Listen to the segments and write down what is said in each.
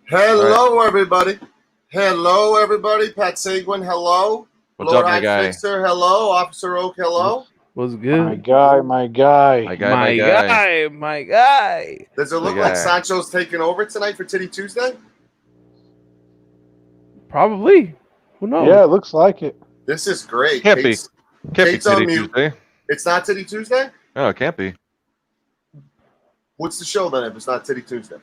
Hello, everybody. Hello, everybody. Pat Seguin, hello. What's Lord up, my High guy? Fixer, hello. Officer Oak, hello. Was My good. guy, my guy. My guy. My guy. Does it My look like guy. Sancho's taking over tonight for Titty Tuesday? Probably. Who knows? Yeah, it looks like it. This is great. Can't be. Kate's Can't be Kate's on Titty mute. Tuesday. It's not Titty Tuesday? No, it can't be. What's the show then if it's not Titty Tuesday?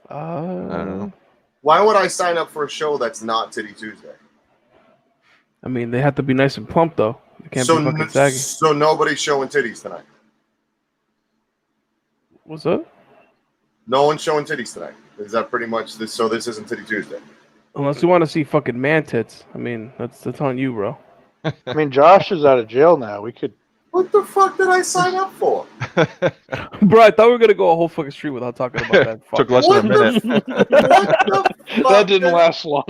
I don't know. Why would I sign up for a show that's not Titty Tuesday? I mean, they have to be nice and plump though. They can't be fucking saggy. So nobody's showing titties tonight. What's up? No one's showing titties tonight. Is that pretty much this? So this isn't Titty Tuesday. Unless you want to see fucking man tits. I mean, that's on you, bro. I mean, Josh is out of jail now. We could. What the fuck did I sign up for? Bro, I thought we were gonna go a whole fucking stream without talking about that. Fuck. Took less than a minute. What the fuck That didn't last long.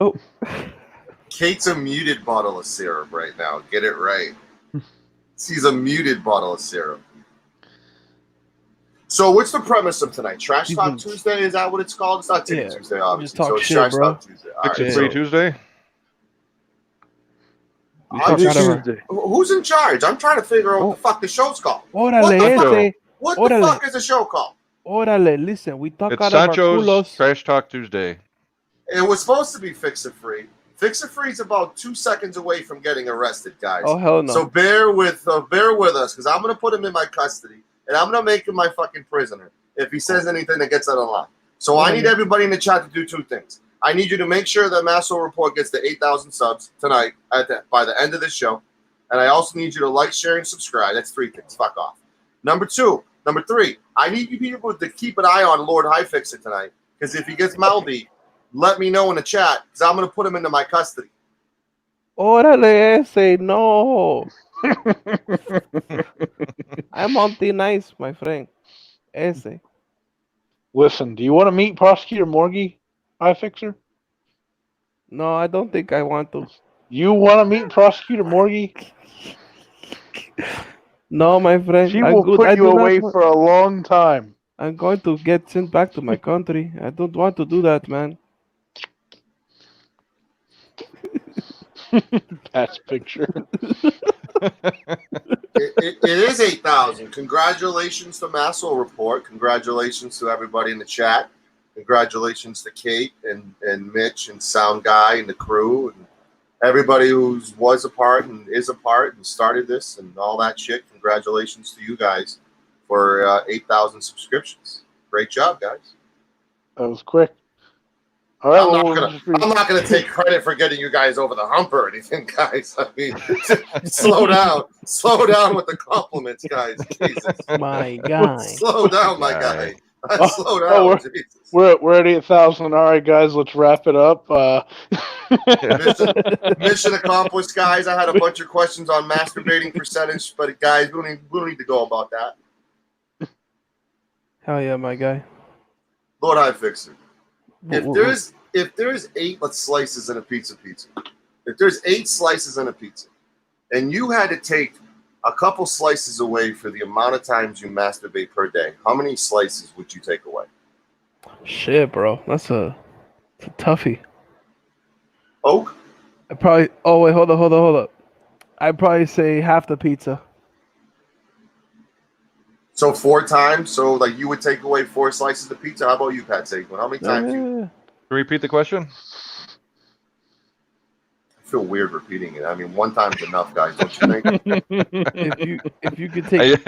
Oh, Kate's a muted bottle of syrup right now. Get it right. She's a muted bottle of syrup. So what's the premise of tonight? Trash Talk Tuesday? Is that what it's called? It's not Titty Yeah, Tuesday, obviously. just talk So it's shit, Trash bro. Talk Tuesday. All Fix right, it so free Tuesday. we I'm talk just- out of her. who's in charge? I'm trying to figure out what the fuck the show's called. Órale, What the fuck? ese. What the Órale. fuck is the show called? Órale, listen, we talk It's out of our Sancho's culos. Trash Talk Tuesday. It was supposed to be Fix It Free. Fix It Free is about 2 seconds away from getting arrested, guys. Oh hell no. So bear with us, because I'm gonna put him in my custody and I'm gonna make him my fucking prisoner if he says anything that gets out of line. So I need everybody in the chat to do two things. I need you to make sure that Masso Report gets to 8,000 subs tonight by the end of this show, and I also need you to like, share, and subscribe. That's 3 things. Fuck off. Number 3, I need you people to keep an eye on Lord High Fixer tonight, because if he gets mouthy, let me know in the chat, because I'm gonna put him into my custody. Órale, ese, no. I'm on the nice, my friend. Ese. Listen, do you want to meet Prosecutor Morgie, iFixer? No, I don't think I want to. You want to meet Prosecutor Morgie? No, my friend. She I'm will good. put I you do not away want- for a long time. I'm going to get sent back to my country. I don't want to do that, man. That's picture. It is 8,000. Congratulations to Masso Report. Congratulations to everybody in the chat. Congratulations to Kate and Mitch and Sound Guy and the crew and everybody who was a part and is a part and started this and all that shit. Congratulations to you guys for 8,000 subscriptions. Great job, guys. That was quick. All right, I'm not gonna take credit for getting you guys over the hump or anything, guys. I mean, slow down with the compliments, guys. Jesus, My guy. slow down, my guy. Slow down, Oh, Jesus. we're at 8,000. All right, guys, let's wrap it up. Mission accomplished, guys. I had a bunch of questions on masturbating percentage, but guys, we don't need to go about that. Hell yeah, my guy. Lord High Fixer. If there's 8 slices in a pizza, if there's 8 slices in a pizza, and you had to take a couple slices away for the amount of times you masturbate per day, how many slices would you take away? Shit, bro. That's a toughie. Oak? I probably. Oh wait, hold up. I'd probably say half the pizza. So 4 times. So like you would take away 4 slices of pizza. How about you, Pat Saquon? How many times you? Yeah. Can you repeat the question? I feel weird repeating it. I mean, 1 time's enough, guys. Don't you think? If you could take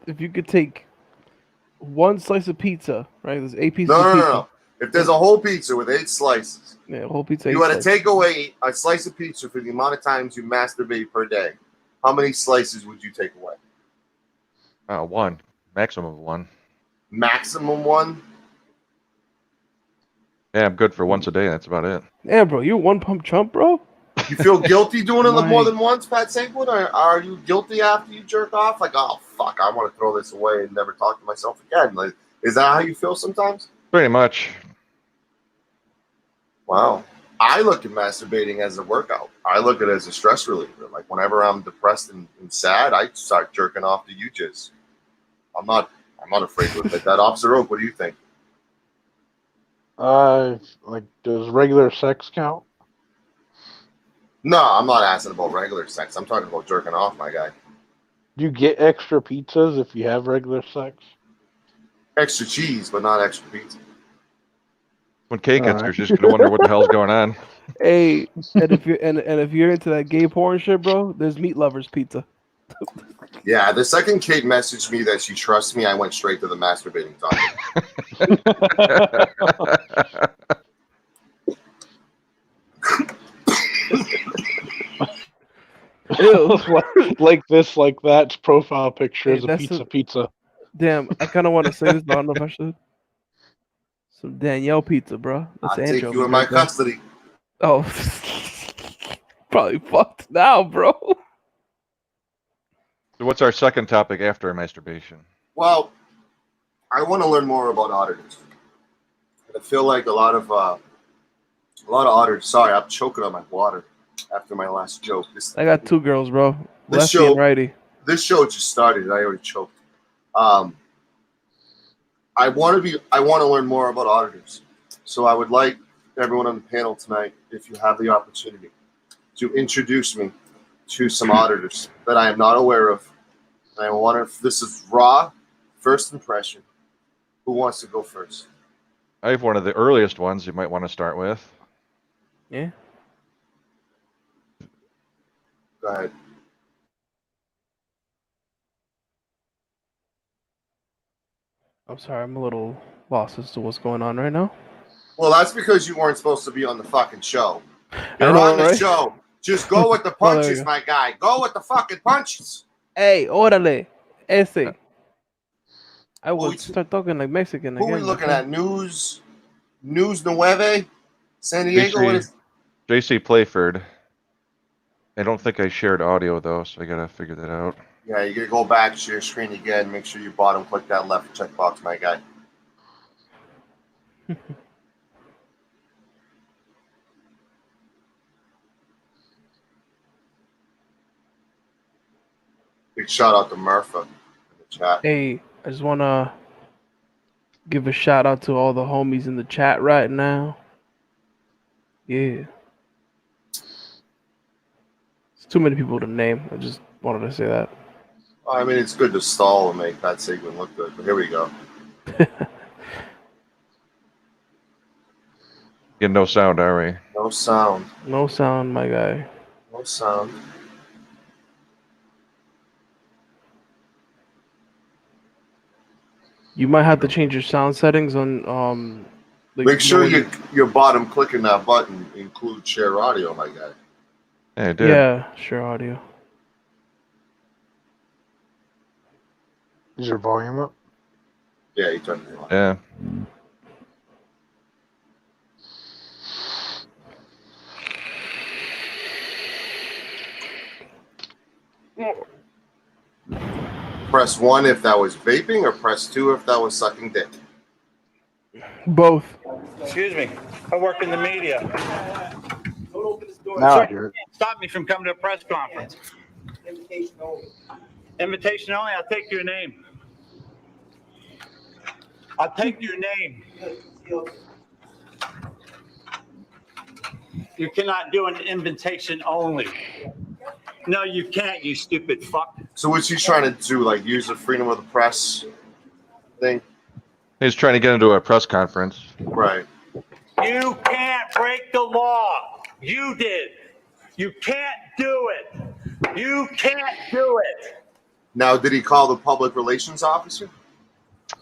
if you could take 1 slice of pizza, right? There's 8 pieces of pizza. No. If there's a whole pizza with 8 slices, Yeah, whole pizza. you 8 had to slices. take away a slice of pizza for the amount of times you masturbate per day. How many slices would you take away? 1. Maximum of 1. Maximum 1? Yeah, I'm good for once a day. That's about it. Yeah, bro, you 1 pump chump, bro. You feel guilty doing it My- more than once, Pat Saquon? Or are you guilty after you jerk off? Like, oh, fuck, I want to throw this away and never talk to myself again. Like, is that how you feel sometimes? Pretty much. Wow. I look at masturbating as a workout. I look at it as a stress reliever. Like, whenever I'm depressed and sad, I start jerking off to you jizz. I'm not afraid to admit that. Officer Oak, what do you think? Like, does regular sex count? No, I'm not asking about regular sex. I'm talking about jerking off, my guy. Do you get extra pizzas if you have regular sex? Extra cheese, but not extra pizza. When Kate gets here, Alright. she's gonna wonder what the hell's going on. Hey, and if you're and if you're into that gay porn shit, bro, there's Meat Lovers Pizza. Yeah, the second Kate messaged me that she trusts me, I went straight to the masturbating topic. Ew. like this, like that profile picture Hey, is a that's pizza. Damn, I kind of want to say this, but I don't know if I should. Some Danielle pizza, bro. I'll That's take you in my custody. Oh, probably fucked now, bro. So what's our second topic after masturbation? Well, I want to learn more about auditors. I feel like a lot of auditors. Sorry, I'm choking on my water after my last joke. I got two girls, bro. This Lefty show- and righty. This show just started. And I already choked. I want to learn more about auditors. So I would like everyone on the panel tonight, if you have the opportunity, to introduce me to some auditors that I am not aware of. And I wonder if this is raw first impression. Who wants to go first? I have one of the earliest ones you might want to start with. Yeah. Go ahead. I'm sorry, I'm a little lost as to what's going on right now. Well, that's because you weren't supposed to be on the fucking show. I You're know, on the right? show. Just go with the Oh, there punches, you go. my guy. Go with the fucking punches. Hey, órale, ese. I will we- start talking like Mexican Who again. are we looking okay? at? News 9, San Diego. What is? JC Playford. I don't think I shared audio though, so I gotta figure that out. Yeah, you gotta go back to your screen again. Make sure you bottom click that left checkbox, my guy. Big shout out to Murpha in the chat. Hey, I just wanna give a shout out to all the homies in the chat right now. Yeah. It's too many people to name. I just wanted to say that. I mean, it's good to stall and make Pat Sigmund look good, but here we go. Getting no sound, are we? No sound. No sound, my guy. No sound. You might have to change your sound settings on like, Make sure when your bottom clicking that button includes share audio, my guy. Yeah, I did. Yeah, sure audio. Is your volume up? Yeah, you turned it on. Yeah. Press 1 if that was vaping, or press 2 if that was sucking dick. Both. Excuse me. I work in the media. Now Sir, I hear it. Stop me from coming to a press conference. Invitation only. I'll take your name. I'll take your name. You cannot do an invitation only. No, you can't, you stupid fuck. So what's he trying to do? Like use the freedom of the press thing? He's trying to get into a press conference. Right. You can't break the law. You did. You can't do it. You can't do it. Now, did he call the public relations officer?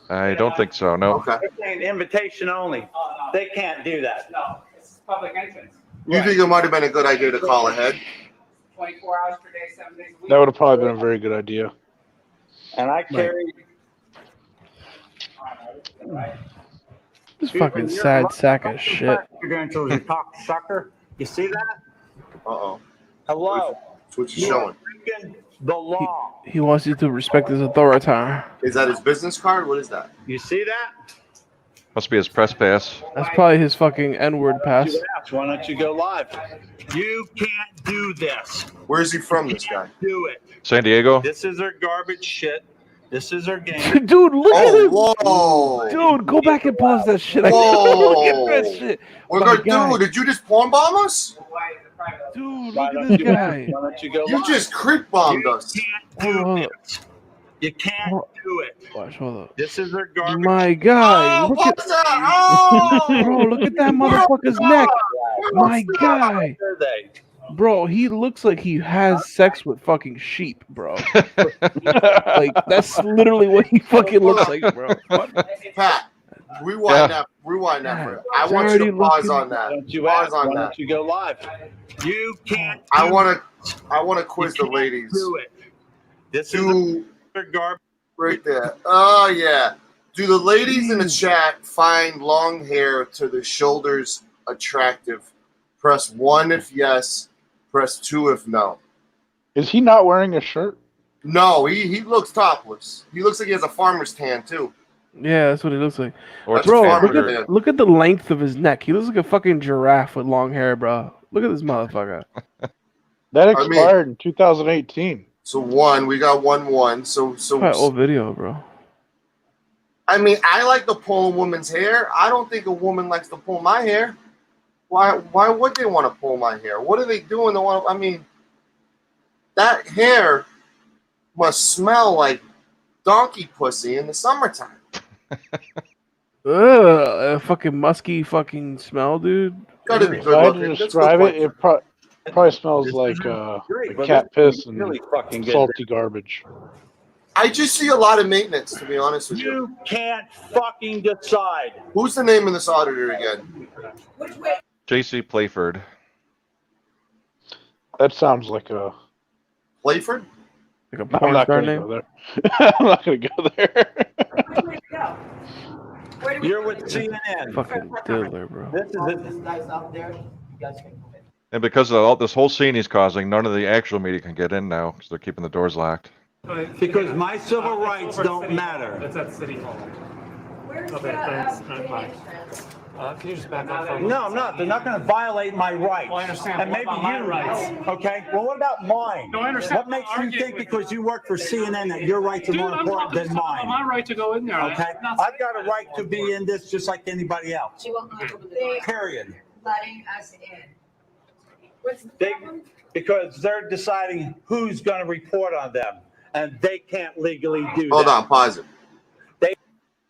I don't think so, no. Okay. They're saying invitation only. They can't do that. No, it's public entrance. You think it might have been a good idea to call ahead? 24 hours per day, 7 days a week. That would have probably been a very good idea. And I carry. This fucking sad sack of shit. You're going to the cock sucker. You see that? Uh-oh. Hello. That's what you're showing. Breaking the law. He wants you to respect his authority. Is that his business card? What is that? You see that? Must be his press pass. That's probably his fucking N-word pass. You asked, why don't you go live? You can't do this. Where is he from, this guy? Do it. San Diego? This is their garbage shit. This is our game. Dude, look at him. whoa. Dude, go back and pause that shit. I Whoa. look at that shit. We're My gonna, guy. dude, did you just porn bomb us? Why is it private? Dude, Why look at don't this you- guy. Why don't you go You live? just creep bombed You us. can't Hold do on. this. You can't Hold- do it. Watch, hold up. This is our garbage. My guy, Oh, look at what's that? Oh, bro, look at that motherfucker's neck. My guy, Where are they? bro, he looks like he has sex with fucking sheep, bro. Like that's literally what he fucking looks like, bro. Pat, rewind that. Rewind that. For, I It's want you to already pause looking- on Why that. don't you Pause ask? on Why that. don't you go live? You can't. I do want to it. quiz You the can't ladies. Do it. This is Do our garbage. right there. Oh yeah. Do the ladies in the chat find long hair to the shoulders attractive? Press 1 if yes. Press 2 if no. Is he not wearing a shirt? No, he looks topless. He looks like he has a farmer's tan too. Yeah, that's what he looks like. Or it's Bro, Bro, farmer look tan. at look at the length of his neck. He looks like a fucking giraffe with long hair, bro. Look at this motherfucker. That I mean- expired in 2018. So 1, we got 1-1. So Quite old video, bro. I mean, I like to pull a woman's hair. I don't think a woman likes to pull my hair. Why would they want to pull my hair? What are they doing to want? I mean, that hair must smell like donkey pussy in the summertime. Ugh, a fucking musky fucking smell, dude. Gotta be Ugh. If good I had looking. to That's describe good it, point. it probably smells This like is great, but cat this is piss and really fucking good. salty garbage. I just see a lot of maintenance, to be honest with you. You can't fucking decide. Who's the name of this auditor again? Which way? JC Playford. That sounds like a. Playford? Like a I'm porn not star gonna name. go there. I'm not gonna go there. Which way to go? Where do we You're go? with CNN. Fucking Diddler, bro. This is it. This guy's out there, you guys can come in. And because of all this whole scene he's causing, none of the actual media can get in now because they're keeping the doors locked. Because my civil rights don't matter. It's at City Hall. Where's Okay, the, thanks. city Bye. entrance? Can you just back up? for a No, I'm not. They're not going to violate my rights. Well, I understand. And What maybe about my you, rights? okay? Well, what about mine? No, I understand. What makes I'm you arguing think with because you. you work for CNN that your rights are Dude, more I'm important talking than about my mine? right to go in there. Okay? I'm not I've got a right to be in this just like anybody else. She won't knock over the door. Period. Letting us in. What's the They- problem? Because they're deciding who's going to report on them, and they can't legally do Hold that. on, pause it. They-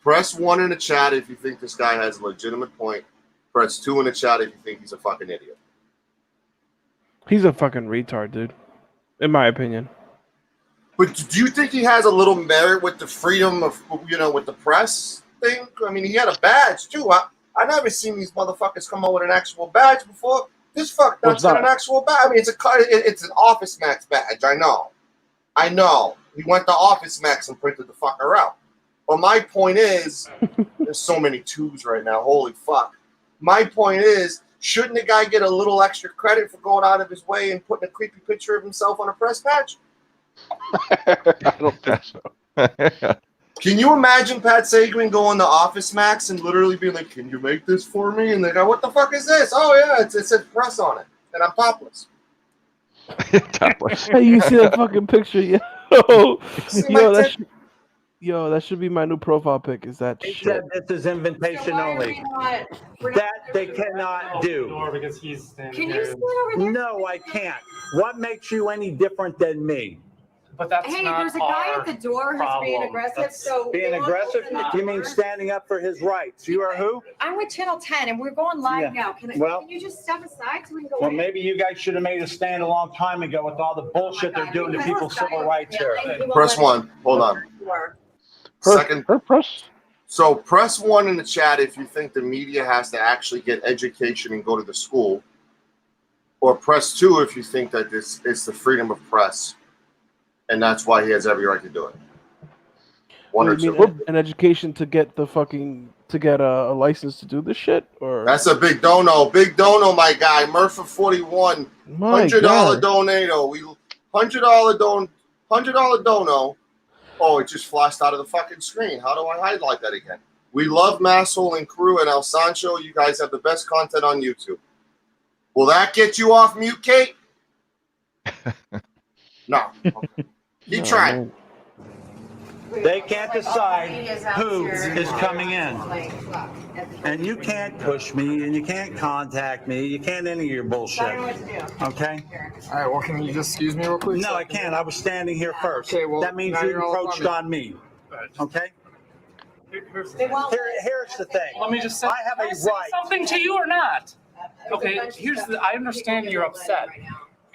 Press 1 in the chat if you think this guy has a legitimate point. Press 2 in the chat if you think he's a fucking idiot. He's a fucking retard, dude. In my opinion. But do you think he has a little merit with the freedom of, with the press thing? I mean, he had a badge too. I never seen these motherfuckers come out with an actual badge before. This fuck What's nuts got that? an actual badge. I mean, it's an Office Max badge. I know. He went to Office Max and printed the fucker out. But my point is, there's so many twos right now. Holy fuck. My point is, shouldn't the guy get a little extra credit for going out of his way and putting a creepy picture of himself on a press badge? I don't think so. Can you imagine Pat Sagan going to Office Max and literally being like, "Can you make this for me?" And they go, "What the fuck is this?" "Oh yeah, it says press on it, and I'm topless." Topless. Hey, you see that fucking picture? See my Yo, that should be my new profile pic. Is that They shit? said this is invitation So why are only. we not- we're not- That they cannot do. Door because he's standing Can there. you stand over there? No, I can't. What makes you any different than me? But that's Hey, not there's a guy our at the door who's being problem. aggressive, That's- so. Being they won't aggressive? open the You mean door. standing up for his rights? You are who? I'm with Channel 10 and we're going live Yeah. now. Can Well- can you just step aside so we can go Well, in? maybe you guys should have made a stand a long time ago with all the bullshit they're doing to people's civil rights here. Press 1. Hold on. Second. Her press. So press 1 in the chat if you think the media has to actually get education and go to the school, or press 2 if you think that this is the freedom of press, and that's why he has every right to do it. One or You two. mean an education to get a license to do this shit, or That's a big dono. Big dono, my guy. Murphy 41. my $100 God. donato. We $100 dono. Oh, it just flashed out of the fucking screen. How do I highlight that again? We love Masshole and Crew and El Sancho. You guys have the best content on YouTube. Will that get you off mute, Kate? No. Okay. Keep No, trying. man. They can't decide who is coming in. And you can't push me, and you can't contact me, you can't any of your bullshit. Okay? All right, well, can you just excuse me real quick? No, I can't. I was standing here first. Okay, well, That means now you you're all encroached on me. Okay? Here's the thing. Let me just say, I have a can say right. something to you or not. Okay, I understand you're upset,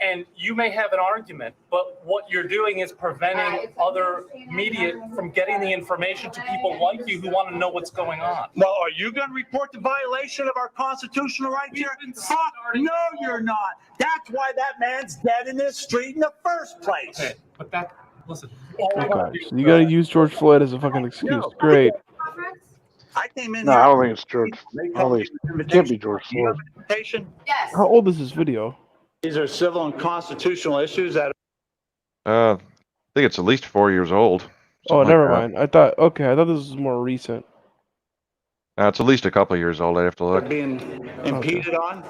and you may have an argument, but what you're doing is preventing other media from getting the information to people like you who want to know what's going on. Well, are you going to report the violation of our constitutional rights here? Fuck, no, you're not. That's why that man's dead in this street in the first place. Okay, but that, listen. Okay, so you gotta use George Floyd as a fucking excuse. No. Great. I came in No, here. I don't think it's George. I don't think it can't be George You have Floyd. an invitation? Yes. How old is this video? These are civil and constitutional issues that I think it's at least 4 years old. Oh, something like never that. mind. I thought this was more recent. It's at least a couple years old. I have to are look. being impeded on.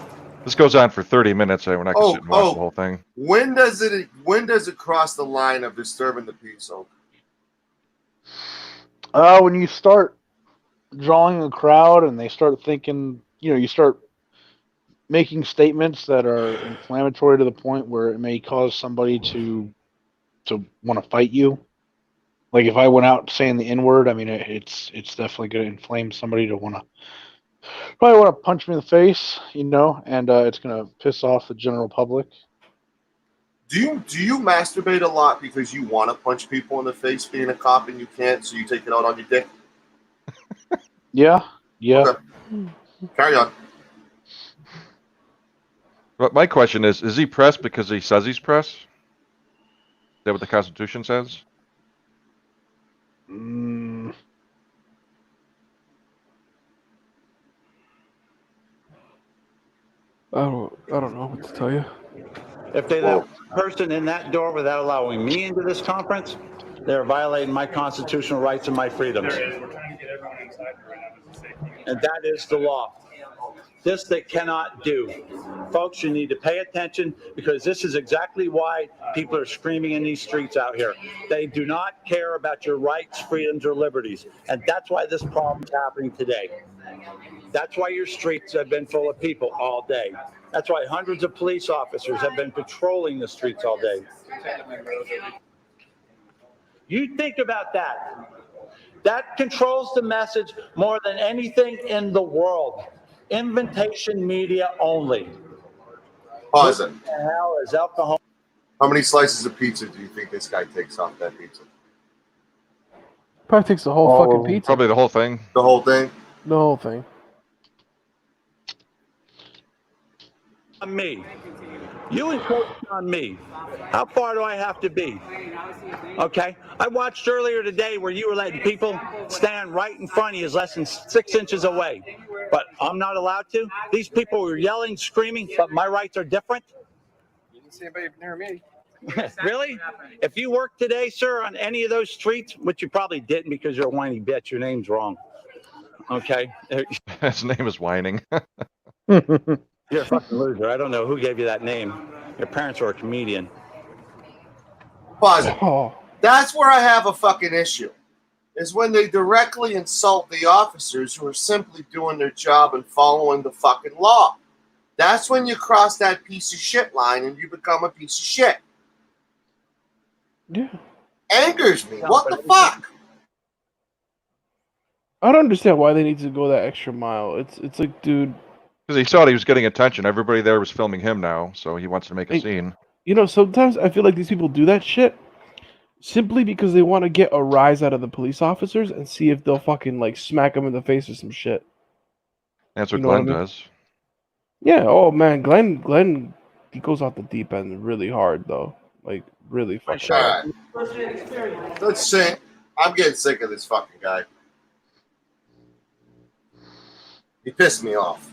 This goes on for 30 minutes. We're not gonna sit and watch Oh. the whole thing. When does it cross the line of disturbing the peace? Oak? When you start drawing a crowd and they start thinking, you start making statements that are inflammatory to the point where it may cause somebody to want to fight you. Like if I went out saying the N-word, I mean, it's definitely going to inflame somebody to probably want to punch me in the face, and it's going to piss off the general public. Do you masturbate a lot because you want to punch people in the face being a cop and you can't, so you take it out on your dick? Yeah. Okay. Carry on. But my question is he pressed because he says he's pressed? Is that what the Constitution says? Mm, I don't know what to tell you. If they let a person in that door without allowing me into this conference, they're violating my constitutional rights and my freedoms. We're trying to get everyone inside right now. This is safety. And that is the law. This they cannot do. Folks, you need to pay attention because this is exactly why people are screaming in these streets out here. They do not care about your rights, freedoms, or liberties. And that's why this problem is happening today. That's why your streets have been full of people all day. That's why hundreds of police officers have been patrolling the streets all day. You think about that. That controls the message more than anything in the world. Invitation media only. Pause it. What the hell is alcohol? How many slices of pizza do you think this guy takes off that pizza? Probably takes the whole fucking pizza. Probably the whole thing. The whole thing? The whole thing. On me. You encroach on me. How far do I have to be? Okay. I watched earlier today where you were letting people stand right in front of you, less than 6 inches away. But I'm not allowed to. These people were yelling, screaming, but my rights are different. You didn't see anybody near me. Really? If you worked today, sir, on any of those streets, which you probably didn't because you're a whiny bitch, your name's wrong. Okay. His name is Whining. You're a fucking loser. I don't know who gave you that name. Your parents were a comedian. Pause it. Oh, That's where I have a fucking issue. Is when they directly insult the officers who are simply doing their job and following the fucking law. That's when you cross that piece of shit line and you become a piece of shit. yeah. Angers me. What the fuck? I don't understand why they need to go that extra mile. It's like, dude, Because he saw he was getting attention. Everybody there was filming him now, so he wants to make a Hey. scene. sometimes I feel like these people do that shit simply because they want to get a rise out of the police officers and see if they'll fucking like smack them in the face or some shit. That's what You know what Glenn I mean? does. Yeah. Oh man, Glenn, he goes off the deep end really hard though. Like really fucking All hard. right. Let's see. I'm getting sick of this fucking guy. He pissed me off.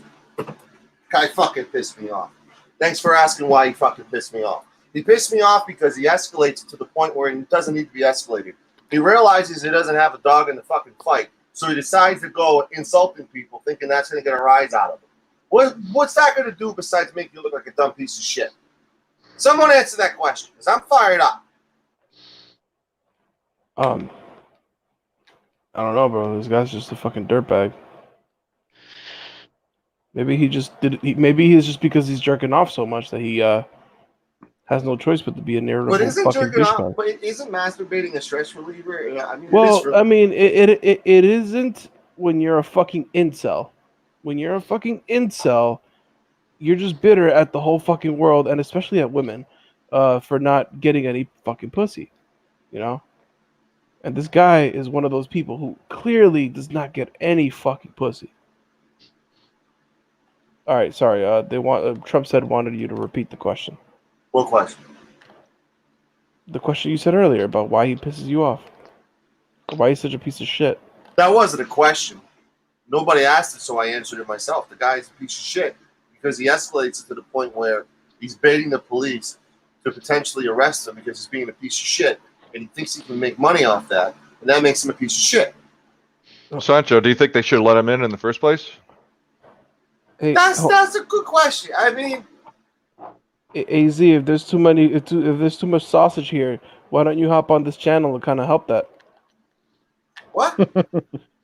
Guy fucking pissed me off. Thanks for asking why he fucking pissed me off. He pissed me off because he escalates to the point where he doesn't need to be escalated. He realizes he doesn't have a dog in the fucking fight, so he decides to go insulting people, thinking that's going to get a rise out of him. What's that going to do besides make you look like a dumb piece of shit? Someone answer that question, because I'm fired up. I don't know, bro. This guy's just a fucking dirtbag. Maybe he just did. Maybe he's just because he's jerking off so much that he has no choice but to be a But irritable isn't fucking jerking off? douchebag. But isn't masturbating a stress reliever? Yeah, I mean, it is Well, for- I mean, it isn't when you're a fucking incel. When you're a fucking incel, you're just bitter at the whole fucking world, and especially at women, for not getting any fucking pussy, you know. And this guy is one of those people who clearly does not get any fucking pussy. All right, sorry. Trump said wanted you to repeat the question. What question? The question you said earlier about why he pisses you off, or why he's such a piece of shit. That wasn't a question. Nobody asked it, so I answered it myself. The guy's a piece of shit because he escalates it to the point where he's baiting the police to potentially arrest him because he's being a piece of shit, and he thinks he can make money off that, and that makes him a piece of shit. Sancho, do you think they should let him in the first place? Hey, That's a good question. I mean, AZ, if there's if there's too much sausage here, why don't you hop on this channel and kind of help that? what?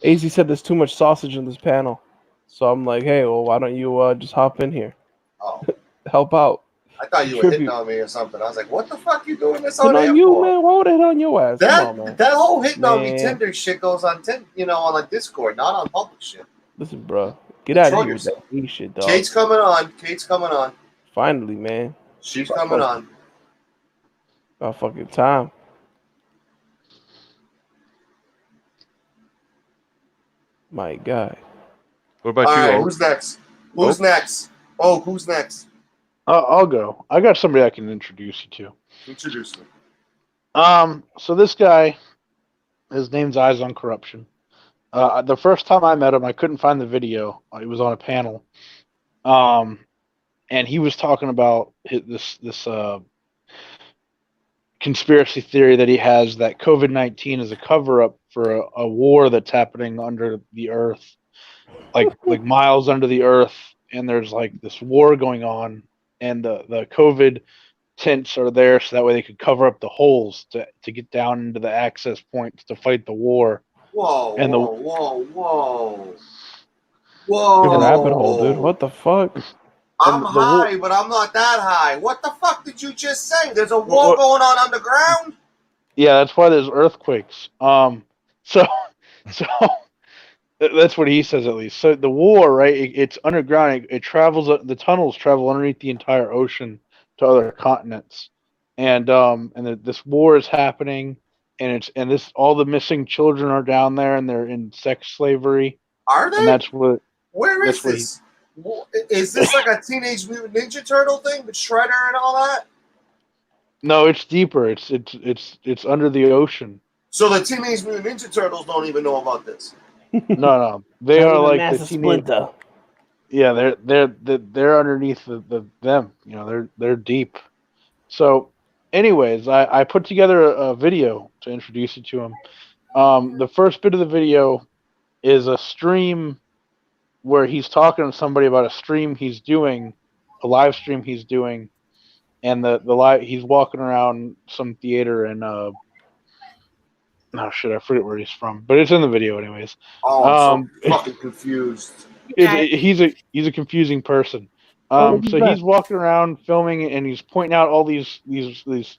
AZ said there's too much sausage in this panel, so I'm like, hey, well, why don't you just hop in here, Oh, help out? I thought you were Tribute. hitting on me or something. I was like, what the fuck you doing this Hit on air on you, for? man. Why would I hit on your ass? Come on, man. That whole hitting on me Man. Tinder shit goes on on like Discord, not on public shit. Listen, bro, get out of Control here with that yourself. gay shit, dog. Kate's coming on. Kate's coming on. Finally, man. She's coming on. About fucking time. My God. What about All you? right, Oak? who's next? Who's next? Oh, who's next? I'll go. I got somebody I can introduce you to. Introduce me. So this guy, his name's Eyes on Corruption. The first time I met him, I couldn't find the video. It was on a panel. And he was talking about this conspiracy theory that he has that COVID-19 is a cover-up for a war that's happening under the earth, like miles under the earth, and there's like this war going on, and the COVID tents are there so that way they could cover up the holes to get down into the access points to fight the war. Whoa, And whoa. Good rabbit hole, dude. What the fuck? I'm and the high, but I'm not that high. What the fuck did you just say? There's a war going on underground? Yeah, that's why there's earthquakes. So that's what he says at least. So the war, right? It's underground. It travels. The tunnels travel underneath the entire ocean to other continents, and this war is happening, and all the missing children are down there, and they're in sex slavery, Are they? and that's what. Where is that's what this? Is this like a Teenage Mutant Ninja Turtle thing with Shredder and all that? No, it's deeper. It's under the ocean. So the Teenage Mutant Ninja Turtles don't even know about this. No, they are like the NASA teenage. Splinter. Yeah, they're underneath them. You know, they're deep. So, anyways, I put together a video to introduce you to him. The first bit of the video is a stream where he's talking to somebody about a stream he's doing, a live stream he's doing, and the live he's walking around some theater and oh shit, I forget where he's from, but it's in the video anyways. Oh, I'm so fucking confused. He's a confusing person. So he's walking around filming and he's pointing out all these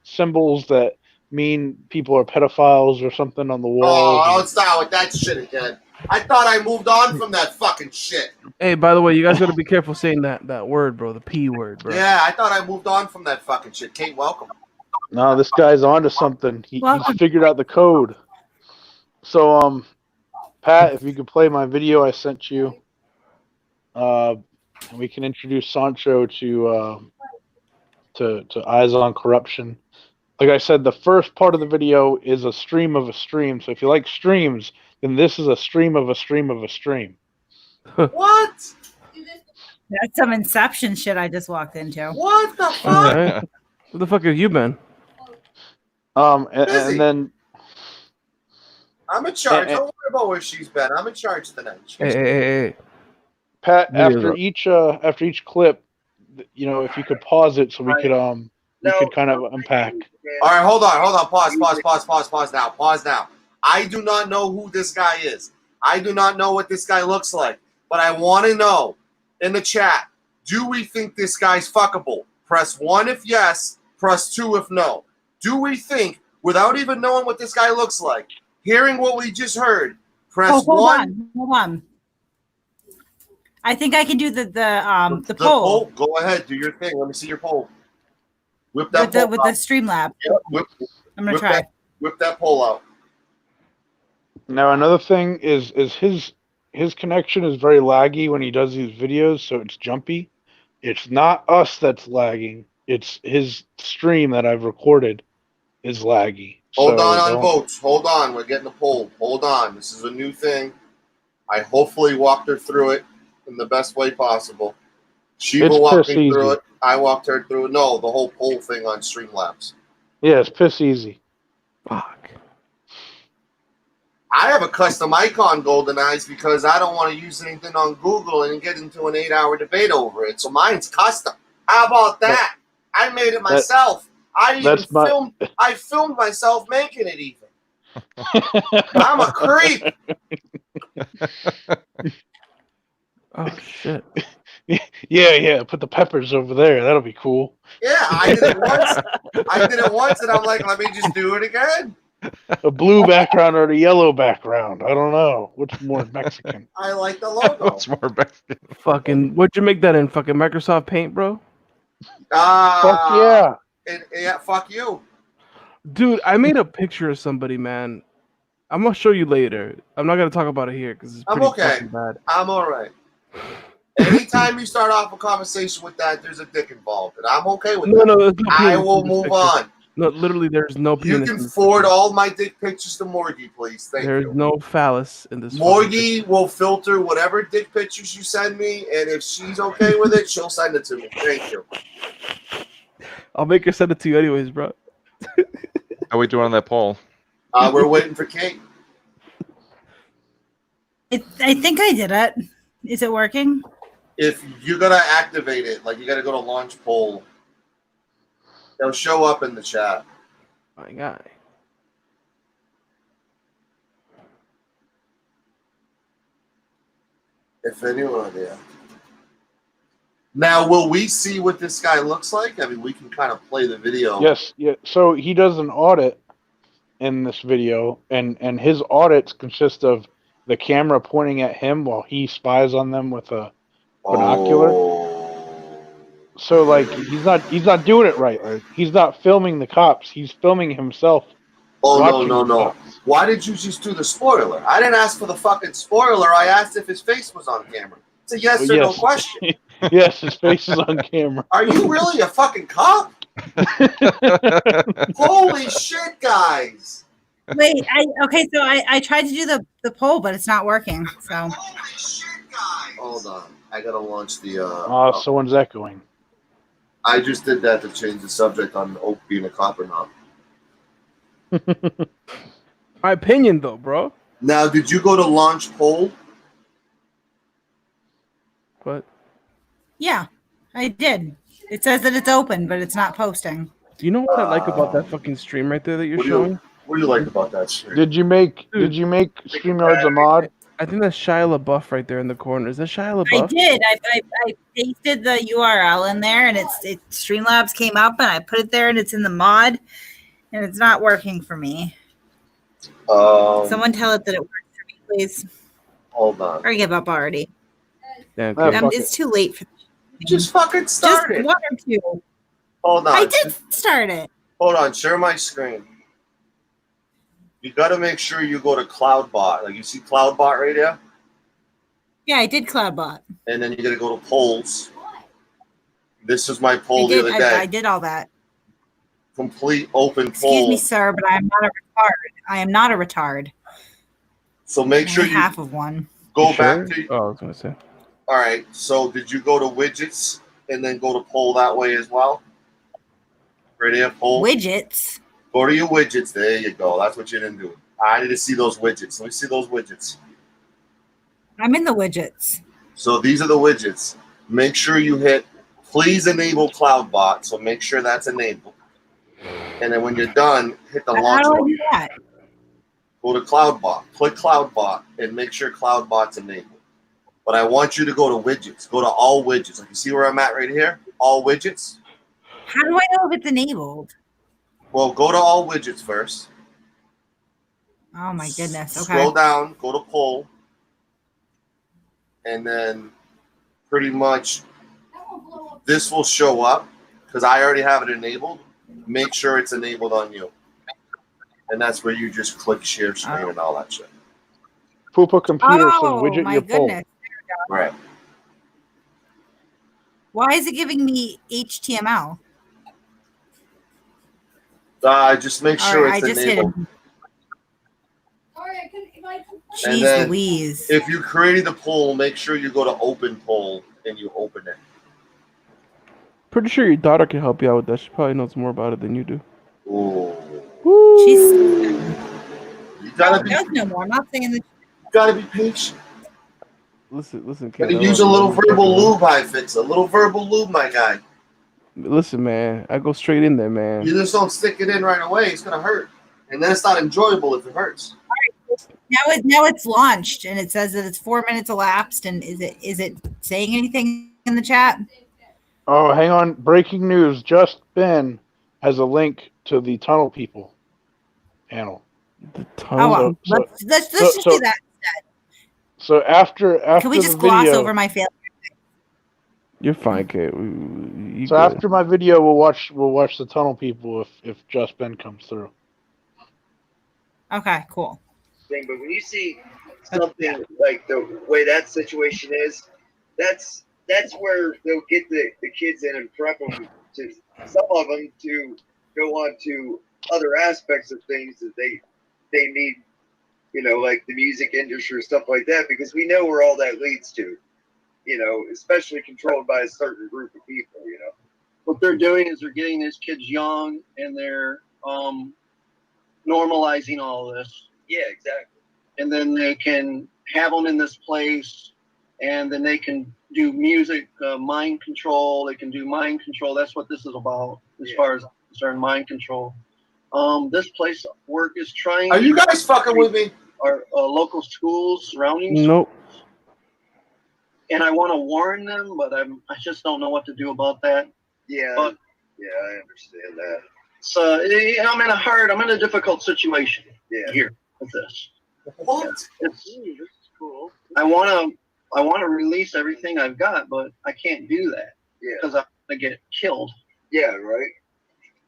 symbols that mean people are pedophiles or something on the wall. Oh, don't start with that shit again. I thought I moved on from that fucking shit. Hey, by the way, you guys gotta be careful saying that word, bro. The P word, bro. Yeah, I thought I moved on from that fucking shit. Kate, welcome. No, this guy's onto something. He's figured out the code. So, Pat, if you could play my video I sent you, and we can introduce Sancho to Eyes on Corruption. Like I said, the first part of the video is a stream of a stream. So if you like streams, then this is a stream of a stream of a stream. What? That's some Inception shit I just walked into. What the All fuck? right. Where the fuck have you been? And then I'm in charge. Don't worry about where she's been. I'm in charge tonight. Hey. Pat, Video. after each clip, you know, if you could pause it so we could kind of unpack. All right, hold on. Pause now. I do not know who this guy is. I do not know what this guy looks like. But I want to know in the chat, do we think this guy's fuckable? Press 1 if yes, press 2 if no. Do we think, without even knowing what this guy looks like, hearing what we just heard, press Oh, hold 1. Hold on. I think I can do the poll Go ahead, do your thing. Let me see your poll. Whip that poll with out. the Streamlab. Yep, I'm gonna whip try. whip that poll out. Now another thing is his connection is very laggy when he does these videos, so it's jumpy. It's not us that's lagging. It's his stream that I've recorded is laggy. Hold So on don't- votes. Hold on. We're getting a poll. Hold on. This is a new thing. I hopefully walked her through it in the best way possible. Shiva It's walked piss me through easy. it. I walked her through it. No, the whole poll thing on Streamlabs. Yeah, it's piss easy. Fuck. I have a custom icon, Golden Eyes, because I don't want to use anything on Google and get into an 8-hour debate over it. So mine's custom. How about that? I made it myself. I filmed myself making it even. I'm a creep. Oh shit. Yeah. Put the peppers over there. That'll be cool. Yeah, I did it once. And I'm like, let me just do it again. A blue background or the yellow background. I don't know. Which more Mexican? I like the logo. What's more Mexican? Fucking, what'd you make that in? Fucking Microsoft Paint, bro? Fuck yeah. Yeah, fuck you. Dude, I made a picture of somebody, man. I'm gonna show you later. I'm not gonna talk about it here because it's I'm pretty okay. fucking bad. I'm all right. Anytime you start off a conversation with that, there's a dick involved, and I'm okay with that. No, there's no I penis will in this move picture. on. No, literally, there's no You penis. can in this forward picture. all my dick pictures to Morgie, please. Thank There's you. no phallus in this. fucking Morgie will filter whatever dick pictures you send me, and if she's okay with it, she'll send it to me. Thank you. picture. I'll make her send it to you anyways, bro. How we doing on that poll? We're waiting for Kate. I think I did it. Is it working? If you gotta activate it, like you gotta go to launch poll, it'll show up in the chat. My guy. If anyone, yeah. Now, will we see what this guy looks like? I mean, we can kind of play the video. Yes, yeah. So he does an audit in this video, and his audits consist of the camera pointing at him while he spies on them with a binocular. Oh. So like he's not doing it right. Like, he's not filming the cops. He's filming himself. Oh, watching no. the cops. Why did you just do the spoiler? I didn't ask for the fucking spoiler. I asked if his face was on camera. It's a yes or no Yes. question. Yes, his face is on camera. Are you really a fucking cop? Holy shit, guys. Wait, so I tried to do the poll, but it's not working. So Holy shit, guys. Hold on. I gotta launch the Someone's echoing. I just did that to change the subject on Oak being a cop or not. My opinion, though, bro. Now, did you go to launch poll? But yeah, I did. It says that it's open, but it's not posting. you know what I like about that fucking stream right there that you're showing? What do you like about that stream? Did you make StreamYards a mod? I think that's Shia LaBeouf right there in the corner. Is that Shia LaBeouf? I did. I pasted the URL in there, and it Streamlabs came up, and I put it there, and it's in the mod, and it's not working for me. Someone tell it that it works for me, please. Hold on. Or give up already. Yeah, Oh, okay. fuck It's too late for Just fucking start just it. one or two. Hold on. I did start it. Hold on. Share my screen. You got to make sure you go to CloudBot. Like you see CloudBot right there? Yeah, I did CloudBot. And then you got to go to polls. This is my poll the other day. I did all that. Complete open Excuse poll. me, sir, but I am not a retard. I am not a retard. So make sure Only you half of one. go You back sure? to. Oh, I was gonna say. All right. So did you go to widgets and then go to poll that way as well? Right there, poll. Widgets. Go to your widgets. There you go. That's what you didn't do. I need to see those widgets. Let me see those widgets. I'm in the widgets. So these are the widgets. Make sure you hit please enable CloudBot. So make sure that's enabled. And then when you're done, hit the How launch do I button. do that? go to CloudBot, click CloudBot, and make sure CloudBot's enabled. But I want you to go to widgets. Go to all widgets. Like you see where I'm at right here? All widgets. How do I know if it's enabled? Well, go to all widgets first. Oh my goodness. Okay. Scroll down, go to poll, and then pretty much this will show up because I already have it enabled. Make sure it's enabled on you. And that's where you just click share screen and all that shit. Poopa computer says Oh widget my your poll. goodness. Right. Why is it giving me HTML? Just make All sure right, I it's just hit it. enabled. Jeez then Louise. If you created the poll, make sure you go to open poll and you open it. Pretty sure your daughter can help you out with that. She probably knows more about it than you do. Ooh. Woo. She's You gotta be, does no more. I'm not saying that. you gotta be patient. Listen, You kid. gotta I use a love little you. verbal lube, I fix. A little verbal lube, my guy. Listen, man. I go straight in there, man. You just don't stick it in right away. It's gonna hurt, and then it's not enjoyable if it hurts. Now it's launched and it says that it's 4 minutes elapsed. And is it saying anything in the chat? Oh, hang on. Breaking news. Just Ben has a link to the Tunnel People panel. The Oh, tunnel. well, so- let's so- just so- do that. So after Can we the just gloss video, over my failure? You're fine, kid. You so good. after my video, we'll watch the Tunnel People if Just Ben comes through. Okay, cool. Thing, but when you see something like the way that situation is, that's where they'll get the kids in and prep them to some of them to go on to other aspects of things that they need, you know, like the music industry or stuff like that, because we know where all that leads to, you know, especially controlled by a certain group of people, you know. What they're doing is they're getting these kids young and they're normalizing all this. Yeah, exactly. And then they can have them in this place, and then they can do music, mind control. They can do mind control. That's what this is about, as far as I'm concerned, mind control. This place work is trying. Are you guys fucking with me? Our local schools, surrounding. Nope. And I want to warn them, but I just don't know what to do about that. Yeah, But yeah, I understand that. so I'm in a difficult situation. Yeah. Here with this. What? This is cool. I want to release everything I've got, but I can't do that Yeah. because I'm gonna get killed. Yeah, right.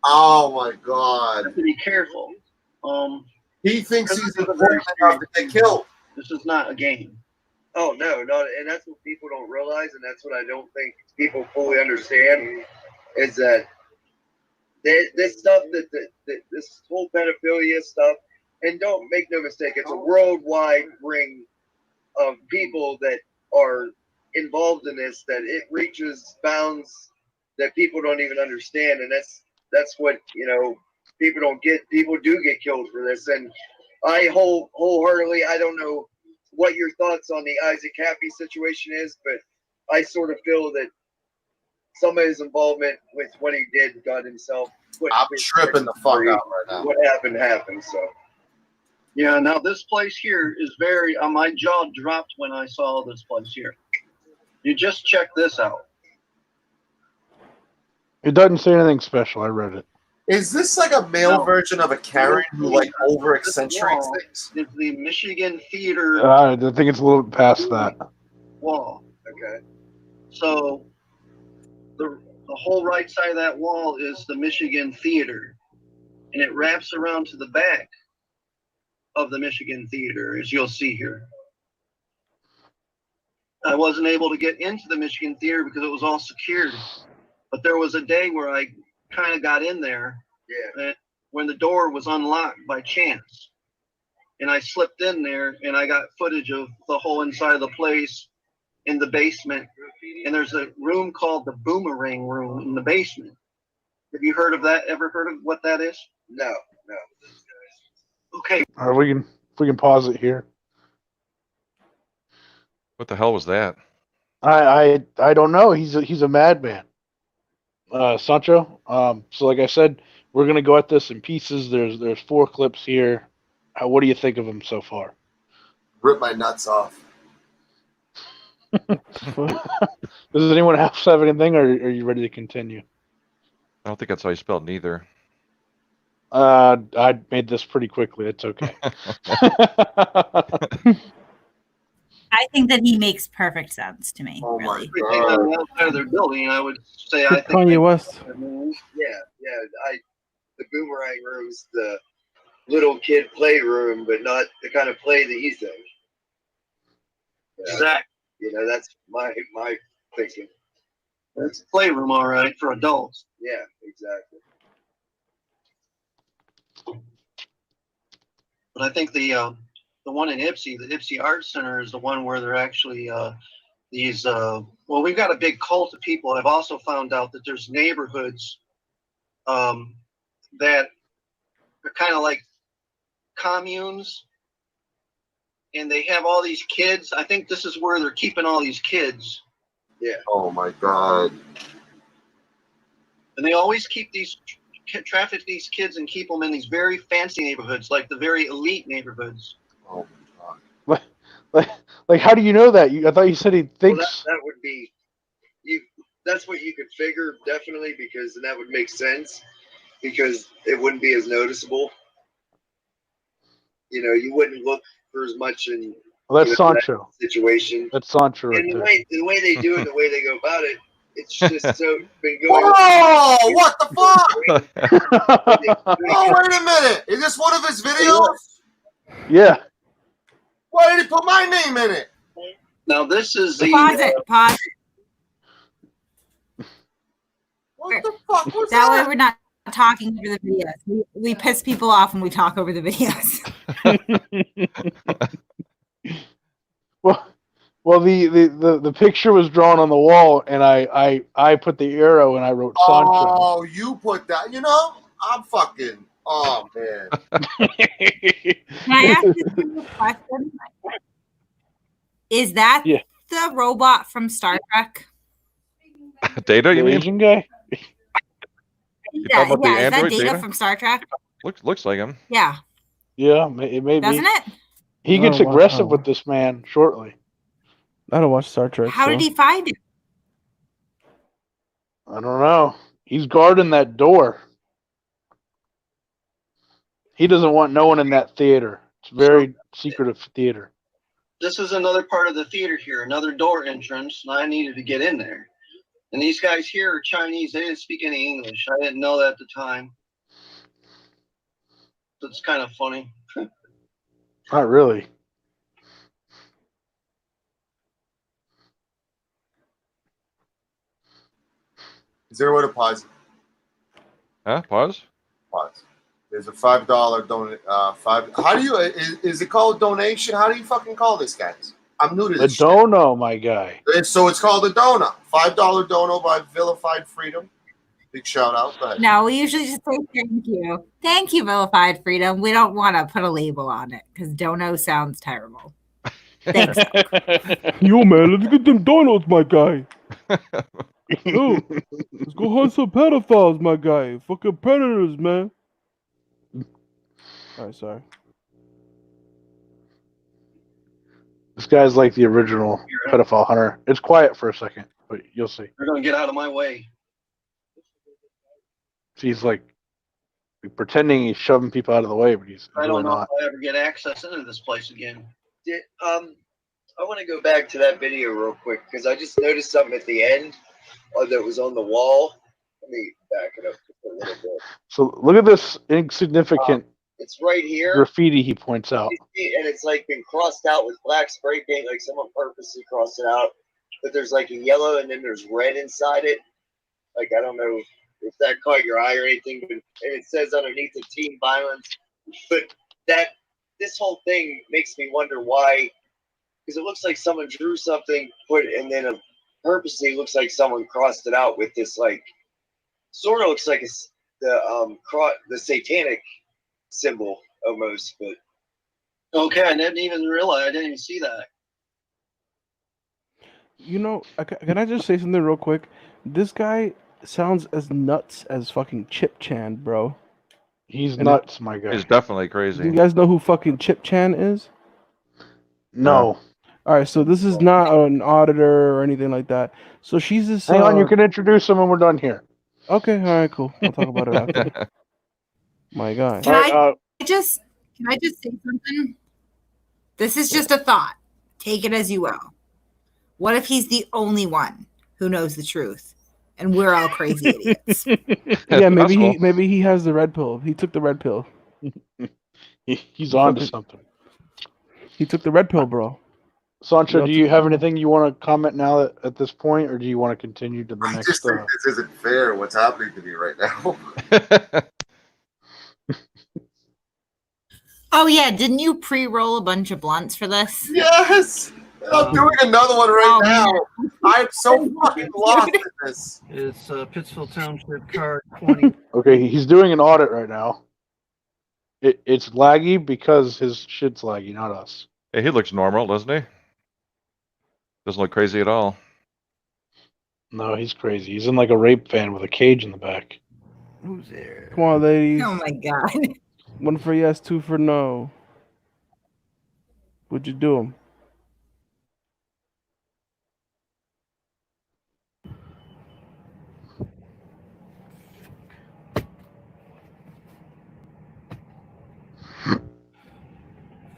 Oh my I God. have to be careful. He thinks he's important enough to get killed. This is not a game. Oh no, and that's what people don't realize, and that's what I don't think people fully understand, is that this stuff, that this whole pedophilia stuff, and don't make no mistake, it's a worldwide ring of people that are involved in this, that it reaches bounds that people don't even understand, and that's what, you know, people don't get. People do get killed for this, and I wholeheartedly, I don't know what your thoughts on the Isaac Happy situation is, but I sort of feel that some of his involvement with what he did got himself put. I'm tripping the fuck out right now. What happened. So Yeah. Now this place here is very. My jaw dropped when I saw this place here. You just check this out. It doesn't say anything special. I read it. Is this like a male version of a Karen who like over accentuates things? Is the Michigan Theater I think it's a little bit past that. wall. okay, So the whole right side of that wall is the Michigan Theater, and it wraps around to the back of the Michigan Theater, as you'll see here. I wasn't able to get into the Michigan Theater because it was all secured, but there was a day where I kind of got in there yeah, when the door was unlocked by chance, and I slipped in there and I got footage of the whole inside of the place in the basement. And there's a room called the Boomerang Room in the basement. Have you heard of that? Ever heard of what that is? no. Okay. All right, we can pause it here. What the hell was that? I don't know. He's a madman. Sancho. So like I said, we're gonna go at this in pieces. There's 4 clips here. What do you think of him so far? Rip my nuts off. Does anyone else have anything, or are you ready to continue? I don't think that's how you spelled neither. I made this pretty quickly. It's okay. I think that he makes perfect sense to me. Oh really. Everything on the outside of their building, I would say I think Kanye West. The boomerang room's the little kid playroom, but not the kind of play that you think. exactly. You know, that's my thinking. It's a playroom, all right, for adults. Yeah, exactly. But I think the one in Ipsy, the Ipsy Art Center, is the one where they're actually these. Well, we've got a big cult of people. I've also found out that there's neighborhoods that are kind of like communes, and they have all these kids. I think this is where they're keeping all these kids. Yeah. Oh my God. And they always keep these, traffic these kids and keep them in these very fancy neighborhoods, like the very elite neighborhoods. Oh my God. Like, how do you know that? I thought you said he thinks. Well, that would be you. That's what you could figure, definitely, because then that would make sense, because it wouldn't be as noticeable. You know, you wouldn't look for as much in Well, that's you know, Sancho. that situation. That's Sancho right And there. the way they do it, the way they go about it, it's just so been going. Whoa! What the fuck? Oh, wait a minute! Is this one of his videos? Yeah. Why did he put my name in it? Now this is the Pause it. Pause. What the fuck was That way that? we're not talking over the videos. We piss people off when we talk over the videos. Well, the picture was drawn on the wall, and I put the arrow and I wrote Sancho. Oh, you put that. You know, I'm fucking. Oh man. Can I ask you a question? Is that Yeah. the robot from Star Trek? Data, you The mean? Asian guy? Yeah, talking about the is that android Data Data? from Star Trek? Looks like him. Yeah, Yeah, it may be. doesn't it? He Oh, gets wow. aggressive with this man shortly. I don't watch Star Trek. How so. did he find it? I don't know. He's guarding that door. He doesn't want no one in that theater. It's very secretive theater. this is another part of the theater here, another door entrance, and I needed to get in there. And these guys here are Chinese. They didn't speak any English. I didn't know that at the time. So it's kind of funny. Not really. Is there a way to pause? Huh? Pause? Pause. There's a $5 donate. How do you? Is it called donation? How do you fucking call this, guys? I'm new to The this. shit. dono, my guy. So it's called a Dona. $5 Dono by Vilified Freedom. Big shout out. Go ahead. No, we usually just say thank you. Thank you, Vilified Freedom. We don't want to put a label on it because dono sounds terrible. Thanks. Yo, man, let's get them donuts, my guy. Yo, let's go hunt some pedophiles, my guy. Fucking predators, man. All right, sorry. This guy's like the original pedophile hunter. It's quiet for a second, but you'll see. They're going to get out of my way. He's like pretending he's shoving people out of the way, but he's I really don't know not. if I ever get access into this place again. I want to go back to that video real quick because I just noticed something at the end that was on the wall. Let me back it up just a little bit. So look at this insignificant It's right here. graffiti he points out. And it's like been crossed out with black spray paint, like someone purposely crossed it out. But there's like a yellow and then there's red inside it. Like, I don't know if that caught your eye or anything, but and it says underneath it teen violence. But this whole thing makes me wonder why, because it looks like someone drew something, and then purposely looks like someone crossed it out with this, like, sort of looks like the satanic symbol almost, but. Okay, I didn't even realize. I didn't even see that. You know, can I just say something real quick? This guy sounds as nuts as fucking Chip Chan, bro. He's And nuts, my guy. He's definitely Do you crazy. guys know who fucking Chip Chan is? No. All right, so this is not an auditor or anything like that. So she's this. Hang on, you can introduce him when we're done here. Okay, all right, cool. I'll talk about it after. My guy. Can All right, I just say something? This is just a thought. Take it as you will. What if he's the only one who knows the truth, and we're all crazy idiots? Yeah, Possible. maybe he has the red pill. He took the red pill. he's on to something. He took the red pill, bro. Sancho, do you have anything you want to comment now at this point, or do you want to continue to the I next? just think this isn't fair. What's happening to me right now? Oh yeah, didn't you pre-roll a bunch of blunts for this? Yes, and I'm doing another one right now. I'm so fucking lost in this. It's Pittsfield Township card 20. Okay, he's doing an audit right now. It's laggy because his shit's laggy, not us. Hey, he looks normal, doesn't he? Doesn't look crazy at all. No, he's crazy. He's in like a rape van with a cage in the back. Who's there? Come on, ladies. Oh my god. One for yes, two for no. Would you do them?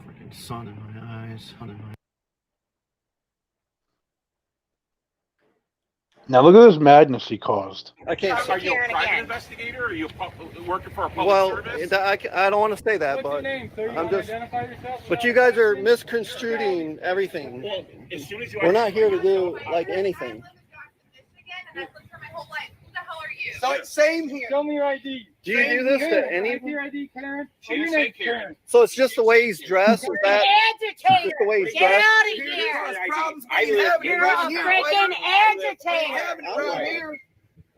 Freaking sun in my eyes. Sun in my... Now look at this madness he caused. I can't. Are you a private investigator or are you working for a public Well, service? I don't want to say that, What's your but name, sir? You I'm wanna just. identify yourself But you without guys are registration? misconstruing everything. Well, as soon as you We're not here to do like anything. So same here. Show me your ID. Do you do this to any? What's your ID, Karen? She Your didn't say name's Karen. So it's just the way he's dressed. Is that Agitator. just the way he's Get dressed? out of here. You're a freaking agitator.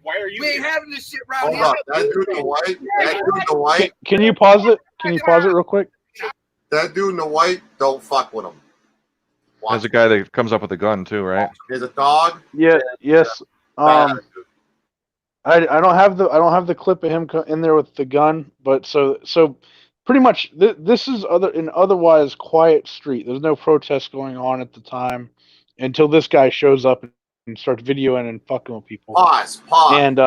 Why are you We here? having this shit Hold up, that dude in the white. That dude in the white. Can you pause it? Can you pause it real quick? That dude in the white. Don't fuck with him. There's a guy that comes up with a gun too, right? There's a dog. Yeah. Yes. I don't have the clip of him in there with the gun, but so pretty much this is an otherwise quiet street. There's no protest going on at the time until this guy shows up and starts videoing and fucking with people. Pause. And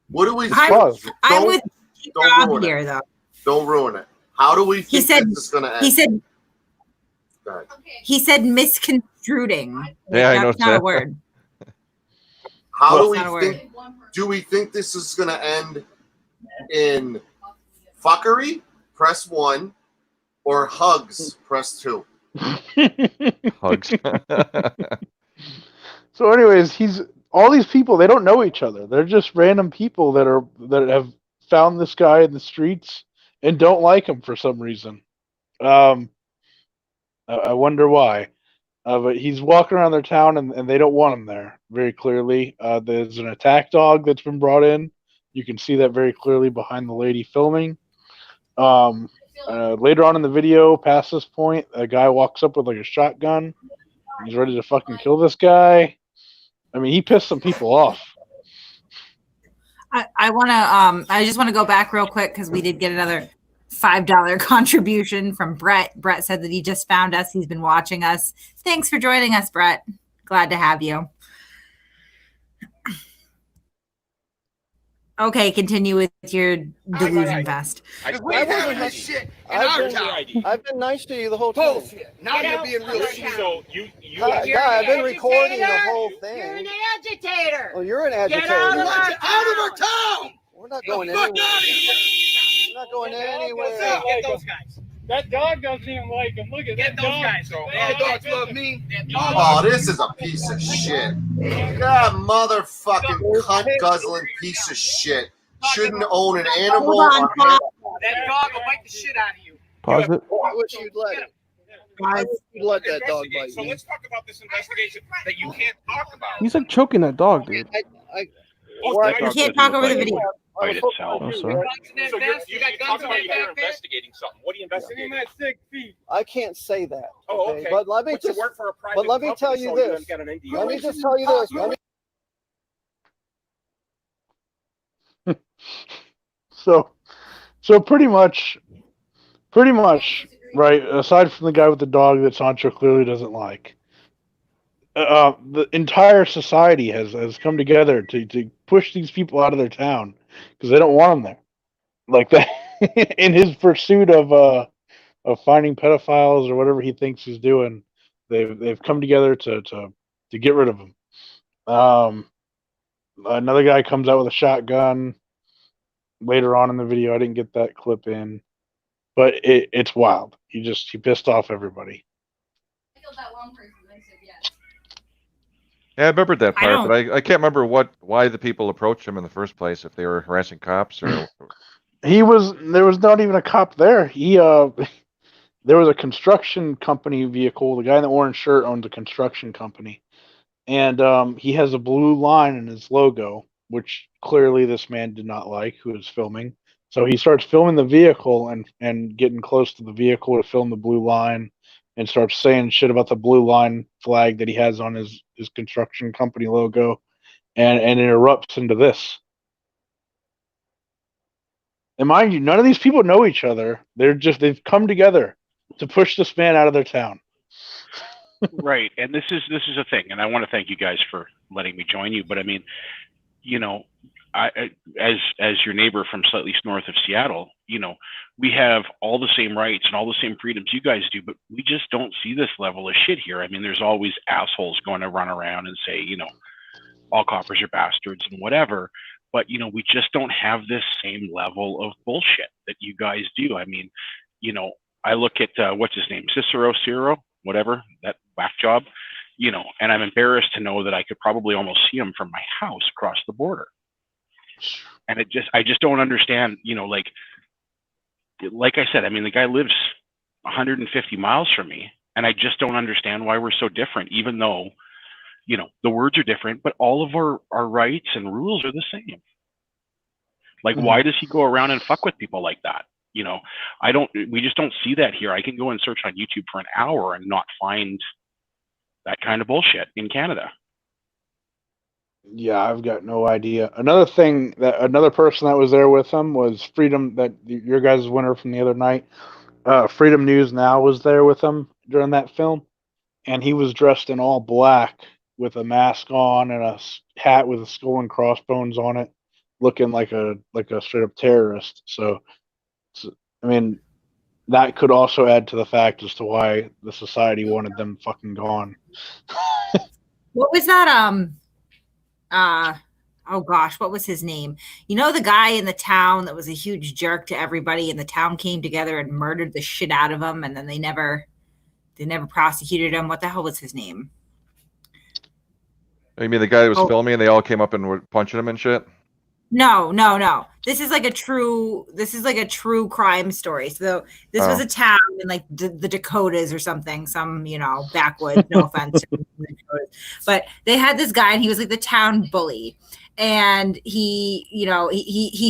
what do we? I'm with Rob ruin here it. though. Don't ruin it. How do we He think said this is gonna end? he said Go ahead. he said misconstruing. Like, Yeah, I know that's not a that. word. How do That's not a we think? Do we think this is gonna end in fuckery? Press 1, or hugs? Press 2. Hugs. So, anyways, all these people. They don't know each other. They're just random people that have found this guy in the streets and don't like him for some reason. I wonder why. But he's walking around their town and they don't want him there very clearly. There's an attack dog that's been brought in. You can see that very clearly behind the lady filming. Later on in the video, past this point, a guy walks up with like a shotgun. He's ready to fucking kill this guy. I mean, he pissed some people off. I want to I just want to go back real quick because we did get another $5 contribution from Brett. Brett said that he just found us. He's been watching us. Thanks for joining us, Brett. Glad to have you. Okay, continue with your delusion fest. I've been nice to you the whole time. Now you're being real shit. So you I've been recording the whole thing. You're an agitator. Oh, you're an agitator. Get out of our town. We're not going anywhere. We're not going anywhere. Get those guys. That dog doesn't even like him. Look at that dog. Guys. Dogs love me. Oh, this is a piece of shit. God, motherfucking cunt guzzling piece of shit. Shouldn't own an animal. Hold on, Paul. That dog will bite the shit out of you. Pause it. I wish you'd let it. I wish you'd let that dog bite So me. let's talk about this investigation that you can't talk about. He's like choking that dog, dude. You can't talk over the video. Oh, sorry. So you got guns in you're investigating something. What are you investigating? At 6 feet. I can't say that. Oh, okay. But let me But you just work for a private but let me tell company, you so this. haven't got an NDA. Let me just tell you this. So, So pretty much, right? Aside from the guy with the dog that Sancho clearly doesn't like, the entire society has come together to push these people out of their town because they don't want them there. Like that, in his pursuit of finding pedophiles or whatever he thinks he's doing, they've come together to get rid of him. Another guy comes out with a shotgun later on in the video. I didn't get that clip in, but it's wild. He pissed off everybody. Yeah, I remembered that I part, don't- but I can't remember why the people approached him in the first place, if they were harassing cops or. There was not even a cop there. There was a construction company vehicle. The guy in the orange shirt owns a construction company, and he has a blue line in his logo, which clearly this man did not like, who was filming. So he starts filming the vehicle and getting close to the vehicle to film the blue line, and starts saying shit about the blue line flag that he has on his construction company logo, and it erupts into this. And mind you, none of these people know each other. They've come together to push this man out of their town. Right, and this is a thing, and I want to thank you guys for letting me join you. But I mean, you know, I as your neighbor from slightly north of Seattle, you know, we have all the same rights and all the same freedoms you guys do, but we just don't see this level of shit here. I mean, there's always assholes going to run around and say, you know, all coppers are bastards and whatever. But, you know, we just don't have this same level of bullshit that you guys do. I mean, you know, I look at, what's his name? Cicero, whatever, that whack job, you know, and I'm embarrassed to know that I could probably almost see him from my house across the border. And I just don't understand, you know, like I said, I mean, the guy lives 150 miles from me, and I just don't understand why we're so different, even though, you know, the words are different, but all of our rights and rules are the same. Like, why does he go around and fuck with people like that? You know, we just don't see that here. I can go and search on YouTube for an hour and not find that kind of bullshit in Canada. Yeah, I've got no idea. Another person that was there with him was Freedom, that your guys' winner from the other night. Freedom News Now was there with him during that film, and he was dressed in all black with a mask on and a hat with a skull and crossbones on it, looking like a straight up terrorist. So I mean, that could also add to the fact as to why the society wanted them fucking gone. What was that? Oh gosh, what was his name? You know, the guy in the town that was a huge jerk to everybody, and the town came together and murdered the shit out of him, and then they never prosecuted him. What the hell was his name? You mean the guy that was filming and they all came up and were punching him and shit? No. This is like a true crime story. So this was a town in like the Dakotas or something, some, you know, backwoods, no offense to the Dakotas. But they had this guy and he was like the town bully. And he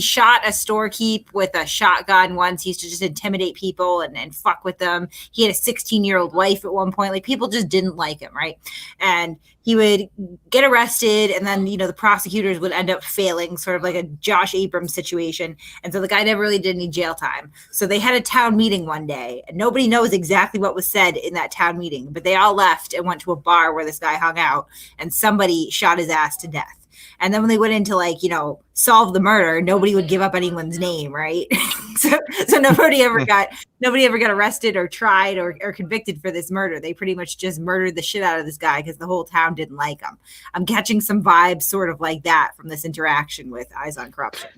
shot a storekeep with a shotgun once. He used to just intimidate people and fuck with them. He had a 16-year-old wife at one point. Like, people just didn't like him, right? And he would get arrested, and then, you know, the prosecutors would end up failing, sort of like a Josh Abrams situation. And so the guy never really did any jail time. So they had a town meeting one day, and nobody knows exactly what was said in that town meeting, but they all left and went to a bar where this guy hung out, and somebody shot his ass to death. And then when they went into, like, you know, solve the murder, nobody would give up anyone's name, right? so nobody ever got arrested or tried or convicted for this murder. They pretty much just murdered the shit out of this guy because the whole town didn't like him. I'm catching some vibes sort of like that from this interaction with Eyes on Corruption.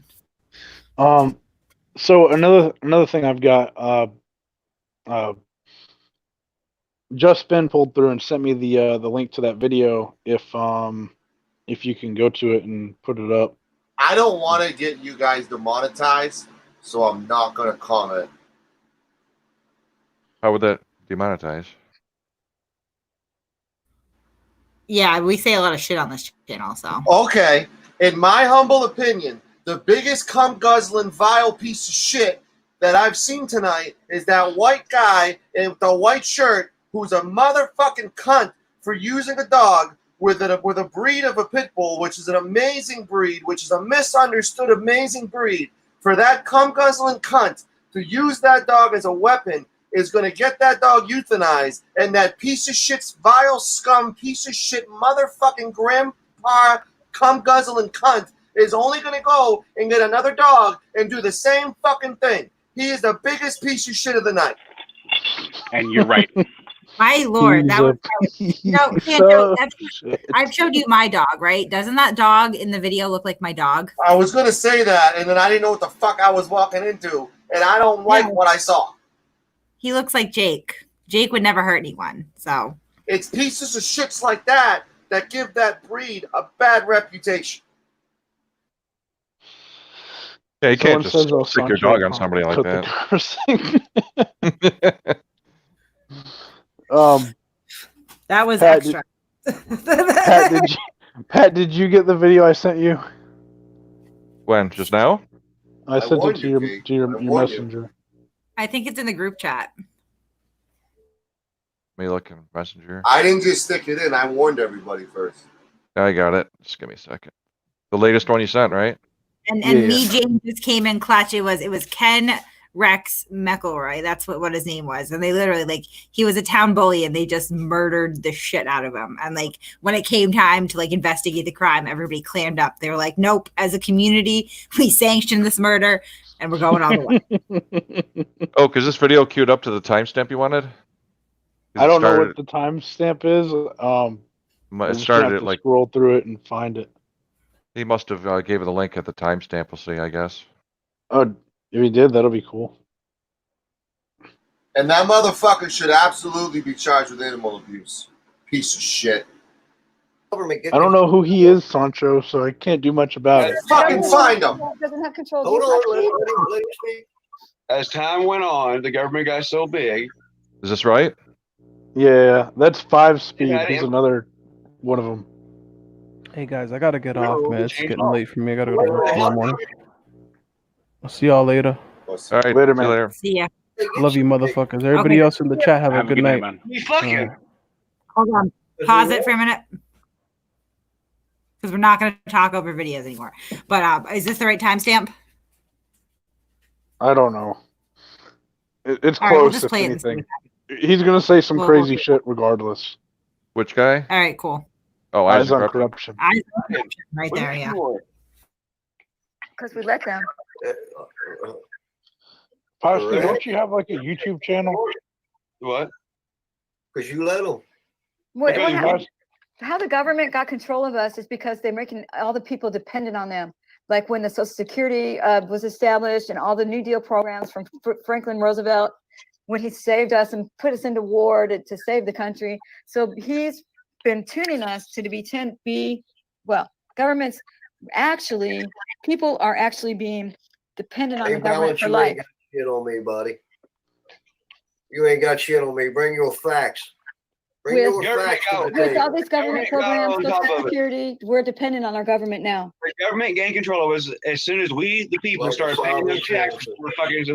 So another thing I've got, Just Ben pulled through and sent me the link to that video. If you can go to it and put it up. I don't want to get you guys demonetized, so I'm not going to comment. How would that demonetize? Yeah, we say a lot of shit on this channel, so. Okay, in my humble opinion, the biggest cum-guzzling, vile piece of shit that I've seen tonight is that white guy in the white shirt who's a motherfucking cunt for using a dog with a breed of a pit bull, which is an amazing breed, which is a misunderstood amazing breed, for that cum guzzling cunt to use that dog as a weapon is going to get that dog euthanized, and that piece of shit's vile scum, piece of shit, motherfucking grandpa cum guzzling cunt is only going to go and get another dog and do the same fucking thing. He is the biggest piece of shit of the night. And you're right. My lord, that was no, Sancho, I've showed you my dog, right? Doesn't that dog in the video look like my dog? I was going to say that, and then I didn't know what the fuck I was walking into, and I don't like what I saw. He looks like Jake. Jake would never hurt anyone. So it's pieces of shits like that that give that breed a bad reputation. Yeah, you can't just Someone says, stick your dog on somebody like that. that was Pat, extra. Pat, did you get the video I sent you? When? Just now? I sent it to your messenger. I think it's in the group chat. Let me look in Messenger. I didn't just stick it in. I warned everybody first. I got it. Just give me a second. The latest one you sent, right? And me, James just came in clutch. It was Ken Rex McElroy. That's what his name was. And they literally he was a town bully and they just murdered the shit out of him. And when it came time to investigate the crime, everybody clammed up. They were like, nope, as a community, we sanctioned this murder and we're going all the way. Oh, because this video queued up to the timestamp you wanted? I don't know what the timestamp is. It started at scroll through it and find it. He must have gave it a link at the timestamp. We'll see, I guess. Oh, if he did, that'll be cool. And that motherfucker should absolutely be charged with animal abuse. Piece of shit. I don't know who he is, Sancho, so I can't do much about it. Fucking find him. Doesn't have control. Hold on, let him speak. As time went on, the government got so big. Is this right? Yeah, that's 5 Speed. Yeah, He's another one of them. Hey guys, I gotta get off, man. It's getting late for me. I gotta go to work tomorrow morning. I'll see y'all later. All right, later, man. man. See ya. Love you, motherfuckers. Everybody else in the chat, have a good night. Hold on. Pause it for a minute. Because we're not going to talk over videos anymore. But is this the right timestamp? I don't know. It's All right, we'll close, just if play it anything. He's going to say some crazy shit regardless. Which guy? All right, cool. Oh, Eyes on Corruption. Corruption. Eyes on Corruption, right there, yeah. Because we let them. Possibly, don't you have a YouTube channel? What? Because you let them. How the government got control of us is because they're making all the people dependent on them. Like when the Social Security was established and all the New Deal programs from Franklin Roosevelt, when he saved us and put us into war to save the country. So he's been tuning us to governments actually, people are actually being dependent on the government for life. Shit on me, buddy. You ain't got shit on me. Bring your facts. With all these government programs, Social Security, we're dependent on our government now. The government gained control of us as soon as we, the people, started paying those taxes for fucking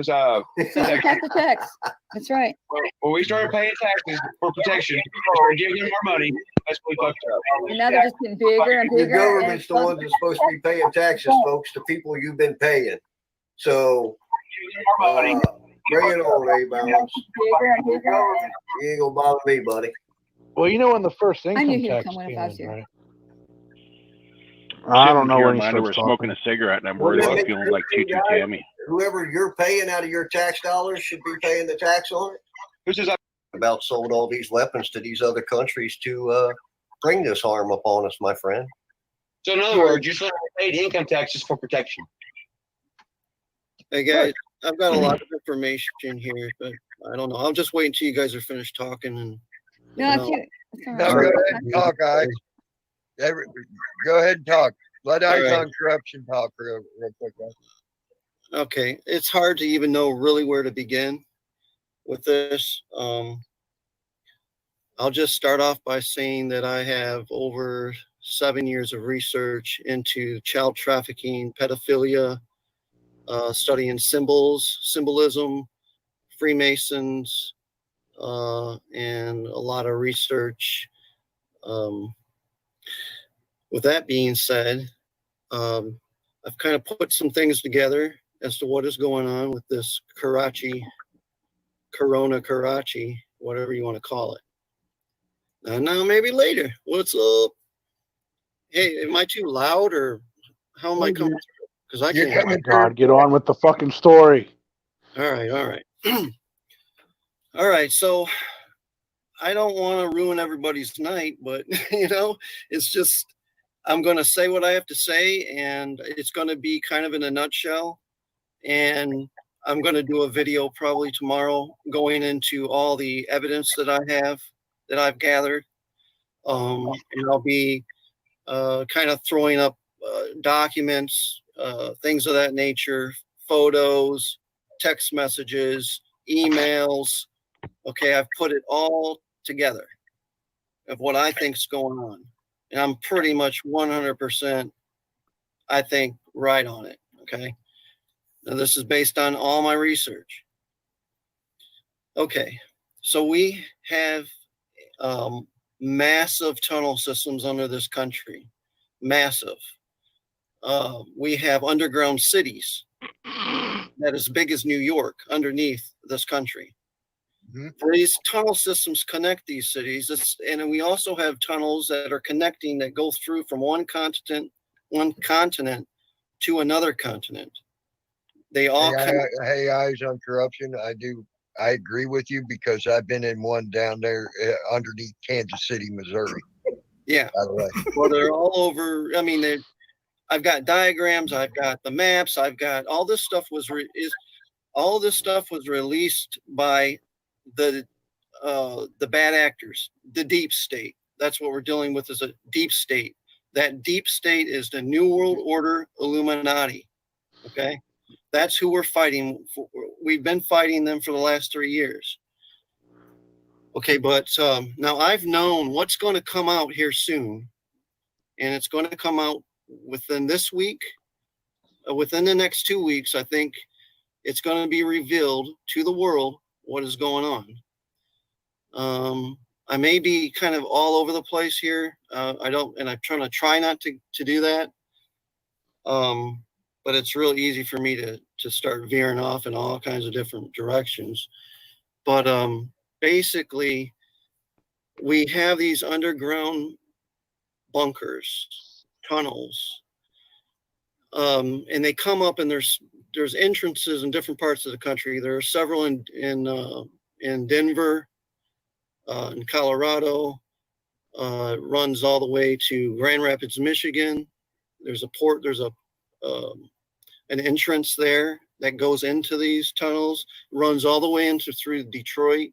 tax. That's right. When we started paying taxes for protection, we started giving them more money. That's what we fucked up. And now they're just getting bigger and bigger. The government's the ones that's supposed to be paying taxes, folks, to people you've been paying. So, bring it on, A-Balance. You ain't gonna bother me, buddy. Well, you know when the first income tax came in, right? I don't know when he We're smoking a cigarette, and I'm worried about feeling like Choo-Choo Tammy. Whoever you're paying out of your tax dollars should be paying the tax on it. This is about sold all these weapons to these other countries to bring this harm upon us, my friend. So in other words, you're paid income taxes for protection. Hey guys, I've got a lot of information here, but I don't know. I'll just wait until you guys are finished talking and. No, go ahead and talk, guys. Go ahead and talk. Let Eyes on Corruption talk real quick. Okay, it's hard to even know really where to begin with this. I'll just start off by saying that I have over 7 years of research into child trafficking, pedophilia, studying symbolism, Freemasons, and a lot of research. With that being said, I've kind of put some things together as to what is going on with this Corona Karachi, whatever you want to call it. Now maybe later. What's up? Hey, am I too loud or how am I coming through? Because I Oh can't. my God, get on with the fucking story. All right. All right. So I don't want to ruin everybody's night, but it's just I'm going to say what I have to say, and it's going to be kind of in a nutshell. And I'm going to do a video probably tomorrow going into all the evidence that I've gathered. And I'll be kind of throwing up documents, things of that nature, photos, text messages, emails. Okay, I've put it all together of what I think's going on. And I'm pretty much 100%, I think, right on it. Okay. Now, this is based on all my research. Okay. So we have massive tunnel systems under this country. Massive. We have underground cities that is big as New York underneath this country. These tunnel systems connect these cities, and we also have tunnels that are connecting that go through from one continent to another continent. They all Hey, Eyes on Corruption. I agree with you because I've been in one down there underneath Kansas City, Missouri. Yeah. By the way. Well, they're all over. I mean, I've got diagrams. I've got the maps. I've got all this stuff all this stuff was released by the bad actors, the deep state. That's what we're dealing with is a deep state. That deep state is the New World Order Illuminati. Okay. That's who we're fighting for. We've been fighting them for the last 3 years. Okay. But now I've known what's going to come out here soon, and it's going to come out within this week, within the next 2 weeks. I think it's going to be revealed to the world what is going on. I may be kind of all over the place here. I'm trying to try not to do that. But it's real easy for me to start veering off in all kinds of different directions. But basically, we have these underground bunkers, tunnels, and they come up, and there's entrances in different parts of the country. There are several in Denver, in Colorado. It runs all the way to Grand Rapids, Michigan. There's an entrance there that goes into these tunnels, runs all the way through Detroit.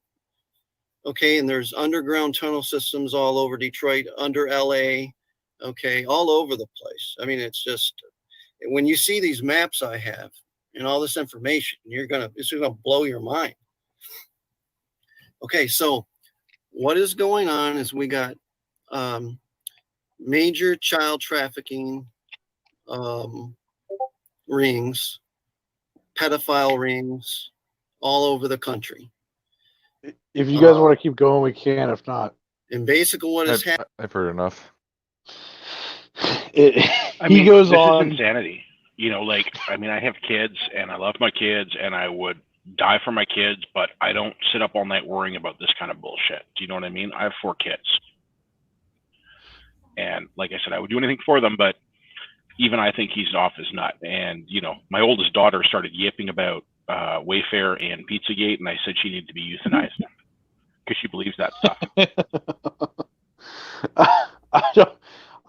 Okay, and there's underground tunnel systems all over Detroit, under LA. Okay, all over the place. I mean, it's just when you see these maps I have and all this information, it's gonna blow your mind. Okay, so what is going on is we got major child trafficking rings, pedophile rings all over the country. If you guys want to keep going, we can. If not, and basically what is happening. I've heard enough. He goes this on. Is insanity. I have kids, and I love my kids, and I would die for my kids, but I don't sit up all night worrying about this kind of bullshit. Do you know what I mean? I have 4 kids. And like I said, I would do anything for them, but even I think he's off his nut. And, my oldest daughter started yipping about Wayfair and Pizzagate, and I said she needed to be euthanized because she believes that stuff.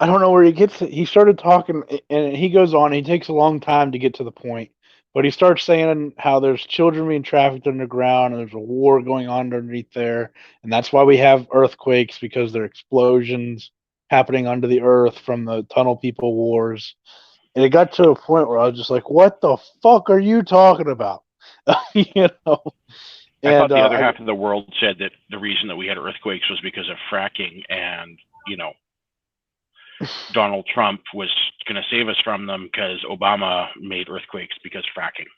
I don't know where he gets it. He started talking, and he goes on. He takes a long time to get to the point, but he starts saying how there's children being trafficked underground, and there's a war going on underneath there, and that's why we have earthquakes, because there are explosions happening under the earth from the tunnel people wars. And it got to a point where I was just like, "What the fuck are you talking about?" I thought the other half of the world said that the reason that we had earthquakes was because of fracking, and Donald Trump was going to save us from them because Obama made earthquakes because fracking.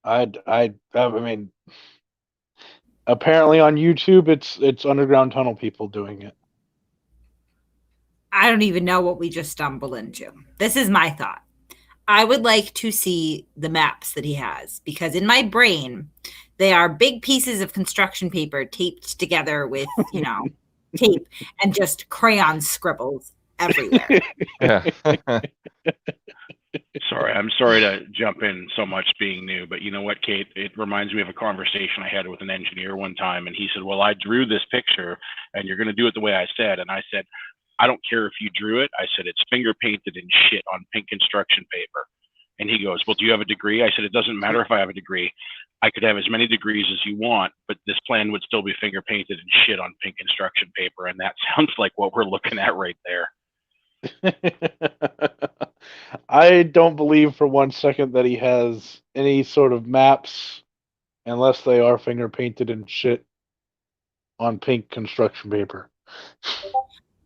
I mean, apparently on YouTube, it's underground tunnel people doing it. I don't even know what we just stumbled into. This is my thought. I would like to see the maps that he has, because in my brain, they are big pieces of construction paper taped together with, tape and just crayon scribbles everywhere. Yeah. Sorry, I'm sorry to jump in so much being new, but you know what, Kate? It reminds me of a conversation I had with an engineer one time, and he said, well, I drew this picture, and you're going to do it the way I said. And I said, I don't care if you drew it. I said, it's finger painted and shit on pink construction paper. And he goes, well, do you have a degree? I said, it doesn't matter if I have a degree. I could have as many degrees as you want, but this plan would still be finger painted and shit on pink construction paper. And that sounds like what we're looking at right there. I don't believe for 1 second that he has any sort of maps unless they are finger painted and shit on pink construction paper.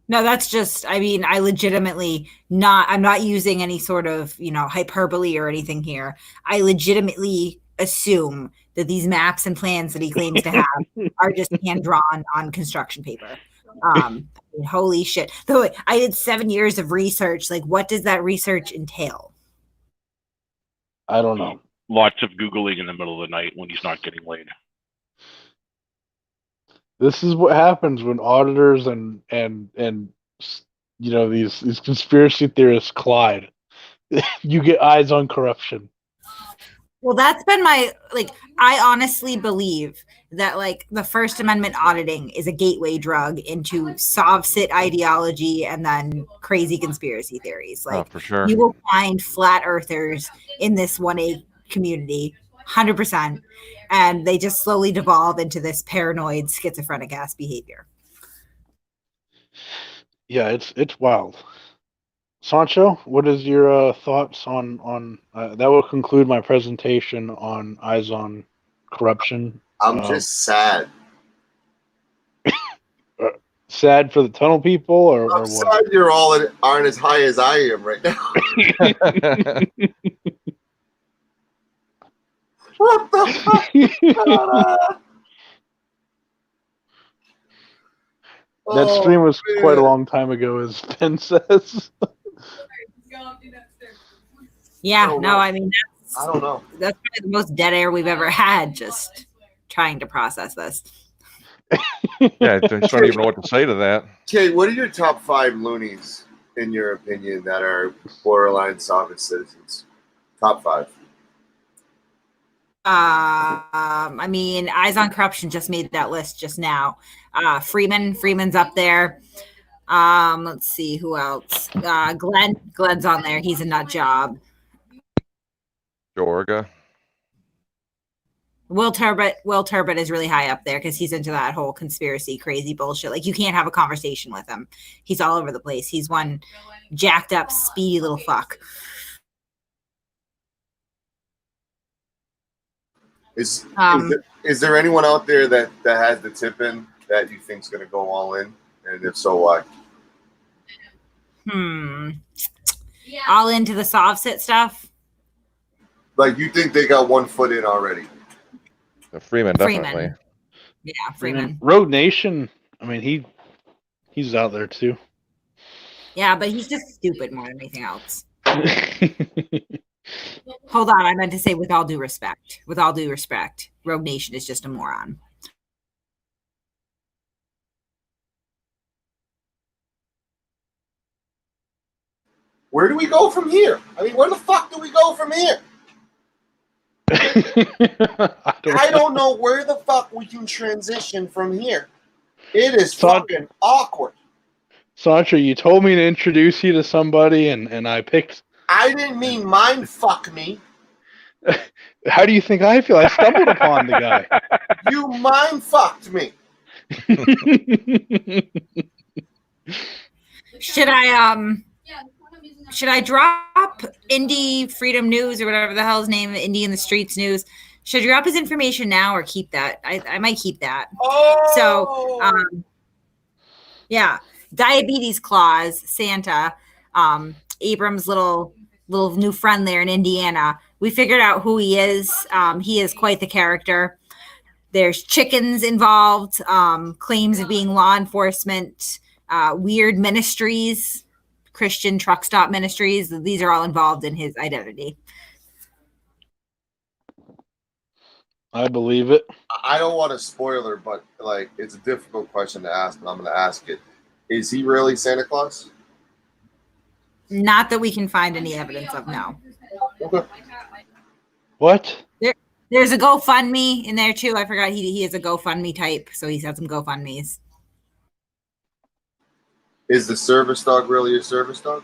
No, that's just, I mean, I legitimately I'm not using any sort of, hyperbole or anything here. I legitimately assume that these maps and plans that he claims to have are just hand drawn on construction paper. Holy shit. Though I did 7 years of research. Like, what does that research entail? I don't know. Lots of Googling in the middle of the night when he's not getting laid. This is what happens when auditors and these conspiracy theorists collide. You get eyes on corruption. Well, that's been I honestly believe that the First Amendment auditing is a gateway drug into SovCit ideology and then crazy conspiracy theories. For sure. You will find flat earthers in this 1A community, 100%. And they just slowly devolve into this paranoid, schizophrenic ass behavior. Yeah, it's wild. Sancho, what is your thoughts on that? Will conclude my presentation on Eyes on Corruption. I'm just sad. Sad for the tunnel people, or I'm what? sad you're all aren't as high as I am right now. What the fuck? That stream was quite a long time ago, as Ben says. Yeah, no, I mean, I don't know. That's probably the most dead air we've ever had, just trying to process this. Yeah, I just don't even know what to say to that. Kate, what are your top 5 loonies, in your opinion, that are borderline sovereign citizens? Top 5. I mean, Eyes on Corruption just made that list just now. Freeman's up there. Let's see who else. Glenn's on there. He's a nut job. Jorga. Will Turbot is really high up there because he's into that whole conspiracy crazy bullshit. Like, you can't have a conversation with him. He's all over the place. He's one jacked up, speedy little fuck. Is there anyone out there that has the tip in that you think's going to go all in? And if so, why? All into the SovCit stuff? Like, you think they got 1 foot in already? Freeman, definitely. Freeman. Yeah, Freeman. Rogue Nation, I mean, he's out there too. Yeah, but he's just stupid more than anything else. Hold on, I meant to say with all due respect. With all due respect, Rogue Nation is just a moron. Where do we go from here? I mean, where the fuck do we go from here? I don't know where the fuck we can transition from here. It is fucking awkward. Sancho, you told me to introduce you to somebody, and I picked. I didn't mean mind fuck me. How do you think I feel? I stumbled upon the guy. You mind fucked me. Should I drop Indie Freedom News or whatever the hell's name, Indie in the Streets News? Should I drop his information now or keep that? I might keep that. Oh! So, yeah, Diabetes Claus, Santa, Abram's little new friend there in Indiana. We figured out who he is. He is quite the character. There's chickens involved, claims of being law enforcement, weird ministries, Christian Truck Stop Ministries. These are all involved in his identity. I believe it. I don't want a spoiler, but like it's a difficult question to ask, but I'm going to ask it. Is he really Santa Claus? Not that we can find any evidence of, no. Okay. What? There's a GoFundMe in there too. I forgot he is a GoFundMe type, so he's had some GoFundMes. Is the service dog really a service dog?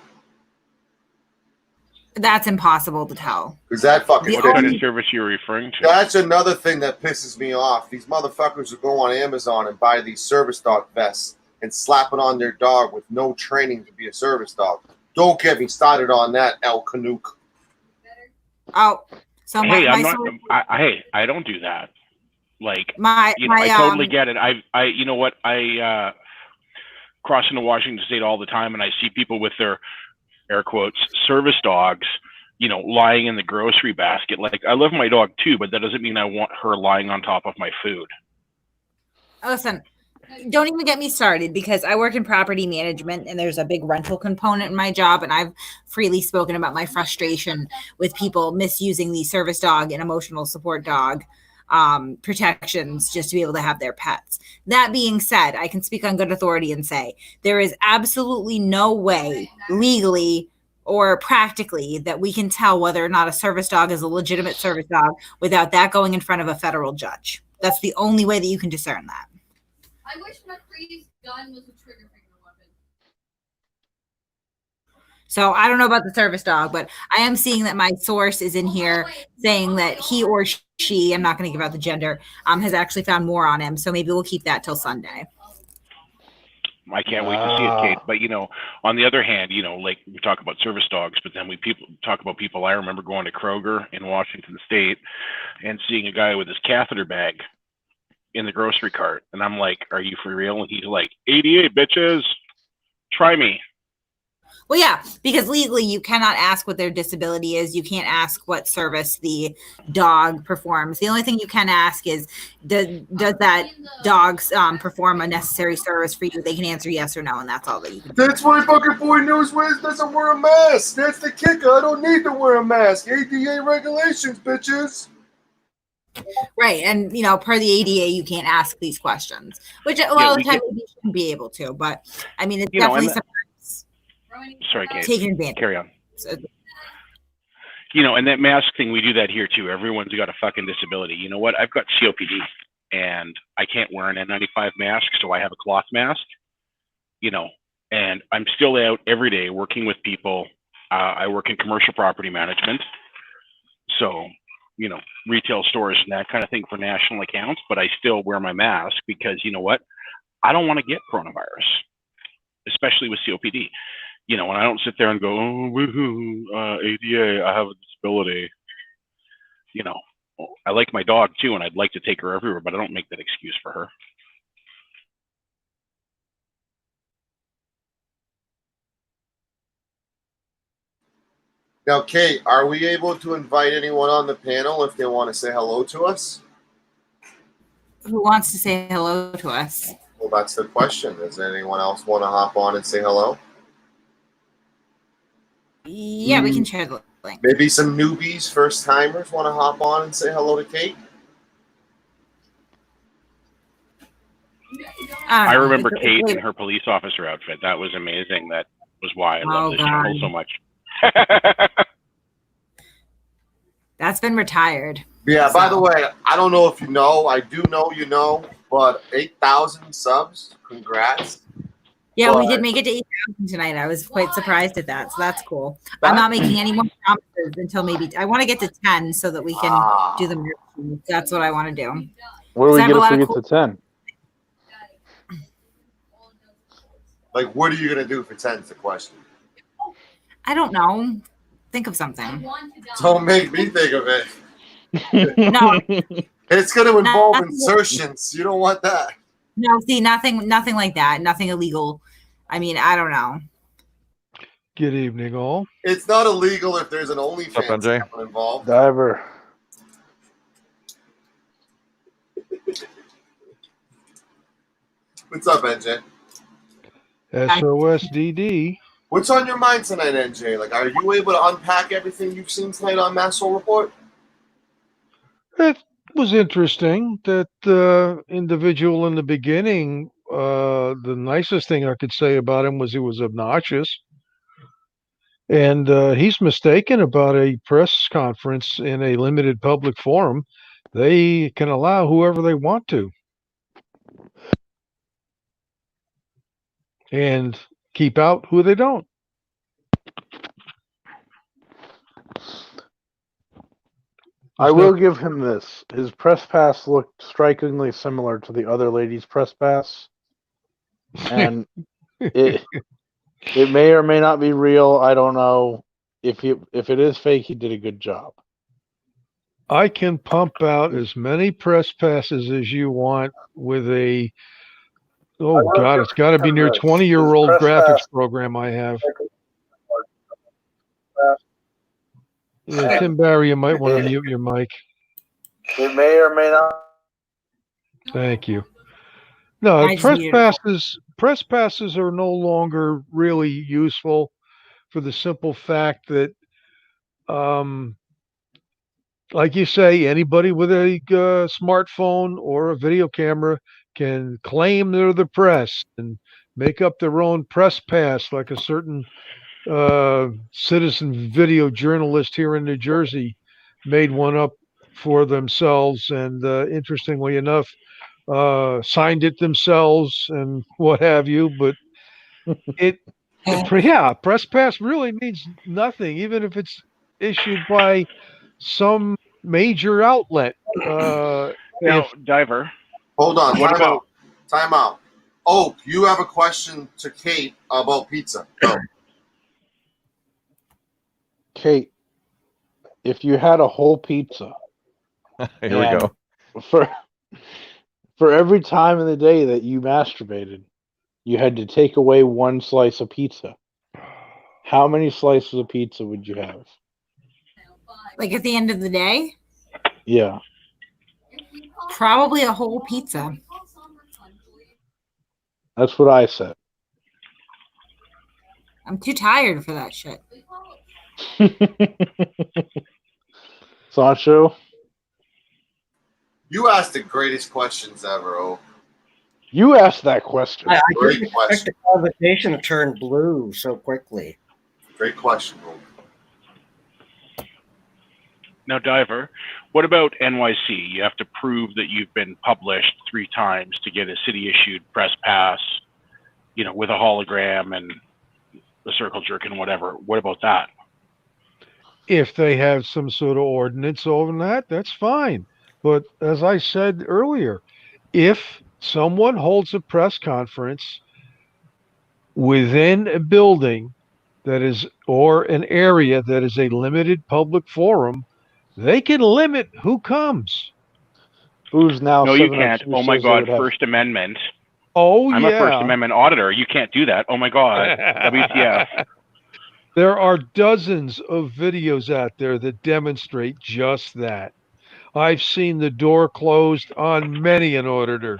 That's impossible to tell. Is that fucking What kind of service you're referring to? That's another thing that pisses me off. These motherfuckers who go on Amazon and buy these service dog vests and slap it on their dog with no training to be a service dog. Don't get me started on that, El Canuck. Oh, so Hey, I don't do that. Like, I totally get it. You know what? I cross into Washington State all the time, and I see people with their air quotes service dogs, lying in the grocery basket. Like, I love my dog too, but that doesn't mean I want her lying on top of my food. Listen, don't even get me started, because I work in property management and there's a big rental component in my job, and I've freely spoken about my frustration with people misusing the service dog and emotional support dog protections just to be able to have their pets. That being said, I can speak on good authority and say there is absolutely no way legally or practically that we can tell whether or not a service dog is a legitimate service dog without that going in front of a federal judge. That's the only way that you can discern that. I wish McCree's gun was a trigger finger weapon. So I don't know about the service dog, but I am seeing that my source is in here saying that he or she, I'm not going to give out the gender, has actually found more on him. So maybe we'll keep that till Sunday. I can't wait to see it, Kate. But on the other hand, like we talk about service dogs, but then we talk about people. I remember going to Kroger in Washington State and seeing a guy with his catheter bag in the grocery cart, and I'm like, "Are you for real?" And he's like, "88 bitches, try me." Well, yeah, because legally you cannot ask what their disability is. You can't ask what service the dog performs. The only thing you can ask is, does that dog perform a necessary service for you? They can answer yes or no, and that's all that you can do. That's why fucking boy knows doesn't wear a mask. That's the kicker. I don't need to wear a mask. ADA regulations, bitches. Right, and per the ADA, you can't ask these questions, which a lot of the time you shouldn't be able to. But I mean, it's definitely sometimes. Sorry, Kate. Taking advantage. Carry on. And that mask thing, we do that here too. Everyone's got a fucking disability. You know what? I've got COPD, and I can't wear an N95 mask, so I have a cloth mask. And I'm still out every day working with people. I work in commercial property management, so retail stores and that kind of thing for national accounts. But I still wear my mask because you know what? I don't want to get coronavirus, especially with COPD. And I don't sit there and go, "Oh, woohoo, ADA, I have a disability." I like my dog too, and I'd like to take her everywhere, but I don't make that excuse for her. Now, Kate, are we able to invite anyone on the panel if they want to say hello to us? Who wants to say hello to us? Well, that's the question. Does anyone else want to hop on and say hello? Yeah, we can share the link. Maybe some newbies, first timers want to hop on and say hello to Kate? I remember Kate in her police officer outfit. That was amazing. That was why I love this channel so much. That's been retired. Yeah, by the way, I don't know if you know. I do know you know, but 8,000 subs. Congrats. Yeah, we did make it to 8,000 tonight. I was quite surprised at that, so that's cool. I'm not making any more promises until maybe I want to get to 10 so that we can do the merch. That's what I want to do. What do we get if we get to 10? Like, what are you going to do for 10 is the question. I don't know. Think of something. Don't make me think of it. No. It's going to involve insertions. You don't want that. No, see, nothing like that. Nothing illegal. I mean, I don't know. Good evening, all. It's not illegal if there's an OnlyFans account involved. Diver. What's up, NJ? SOSDD. What's on your mind tonight, NJ? Like, are you able to unpack everything you've seen tonight on Massol Report? It was interesting that individual in the beginning, the nicest thing I could say about him was he was obnoxious. And he's mistaken about a press conference in a limited public forum. They can allow whoever they want to. And keep out who they don't. I will give him this. His press pass looked strikingly similar to the other lady's press pass. And it may or may not be real. I don't know. If it is fake, he did a good job. I can pump out as many press passes as you want with a, oh God, it's got to be near 20-year-old graphics program I have. Yeah, Tim Barry, you might want to mute your mic. It may or may not. Thank you. No, press passes are no longer really useful for the simple fact that, like you say, anybody with a smartphone or a video camera can claim they're the press and make up their own press pass, like a certain citizen video journalist here in New Jersey made one up for themselves, and interestingly enough, signed it themselves and what have you. But press pass really means nothing, even if it's issued by some major outlet. Now, Diver. Hold on. Time out. Oak, you have a question to Kate about pizza. Go. Kate, if you had a whole pizza, Here we go. For every time in the day that you masturbated, you had to take away one slice of pizza. How many slices of pizza would you have? Like at the end of the day? Yeah. Probably a whole pizza. That's what I said. I'm too tired for that shit. Sancho? You asked the greatest questions ever, Oak. You asked that question. I Great didn't question. expect the conversation to turn blue so quickly. Great question, Oak. Now, Diver, what about NYC? You have to prove that you've been published 3 times to get a city-issued press pass, with a hologram and the circle jerk and whatever. What about that? If they have some sort of ordinance over that, that's fine. But as I said earlier, if someone holds a press conference within a building that is, or an area that is a limited public forum, they can limit who comes. Who's now? No, you can't. Oh my God, First Amendment. Oh, I'm a First Amendment auditor. You can't do that. Oh my God. WTF. There are dozens of videos out there that demonstrate just that. I've seen the door closed on many an auditor.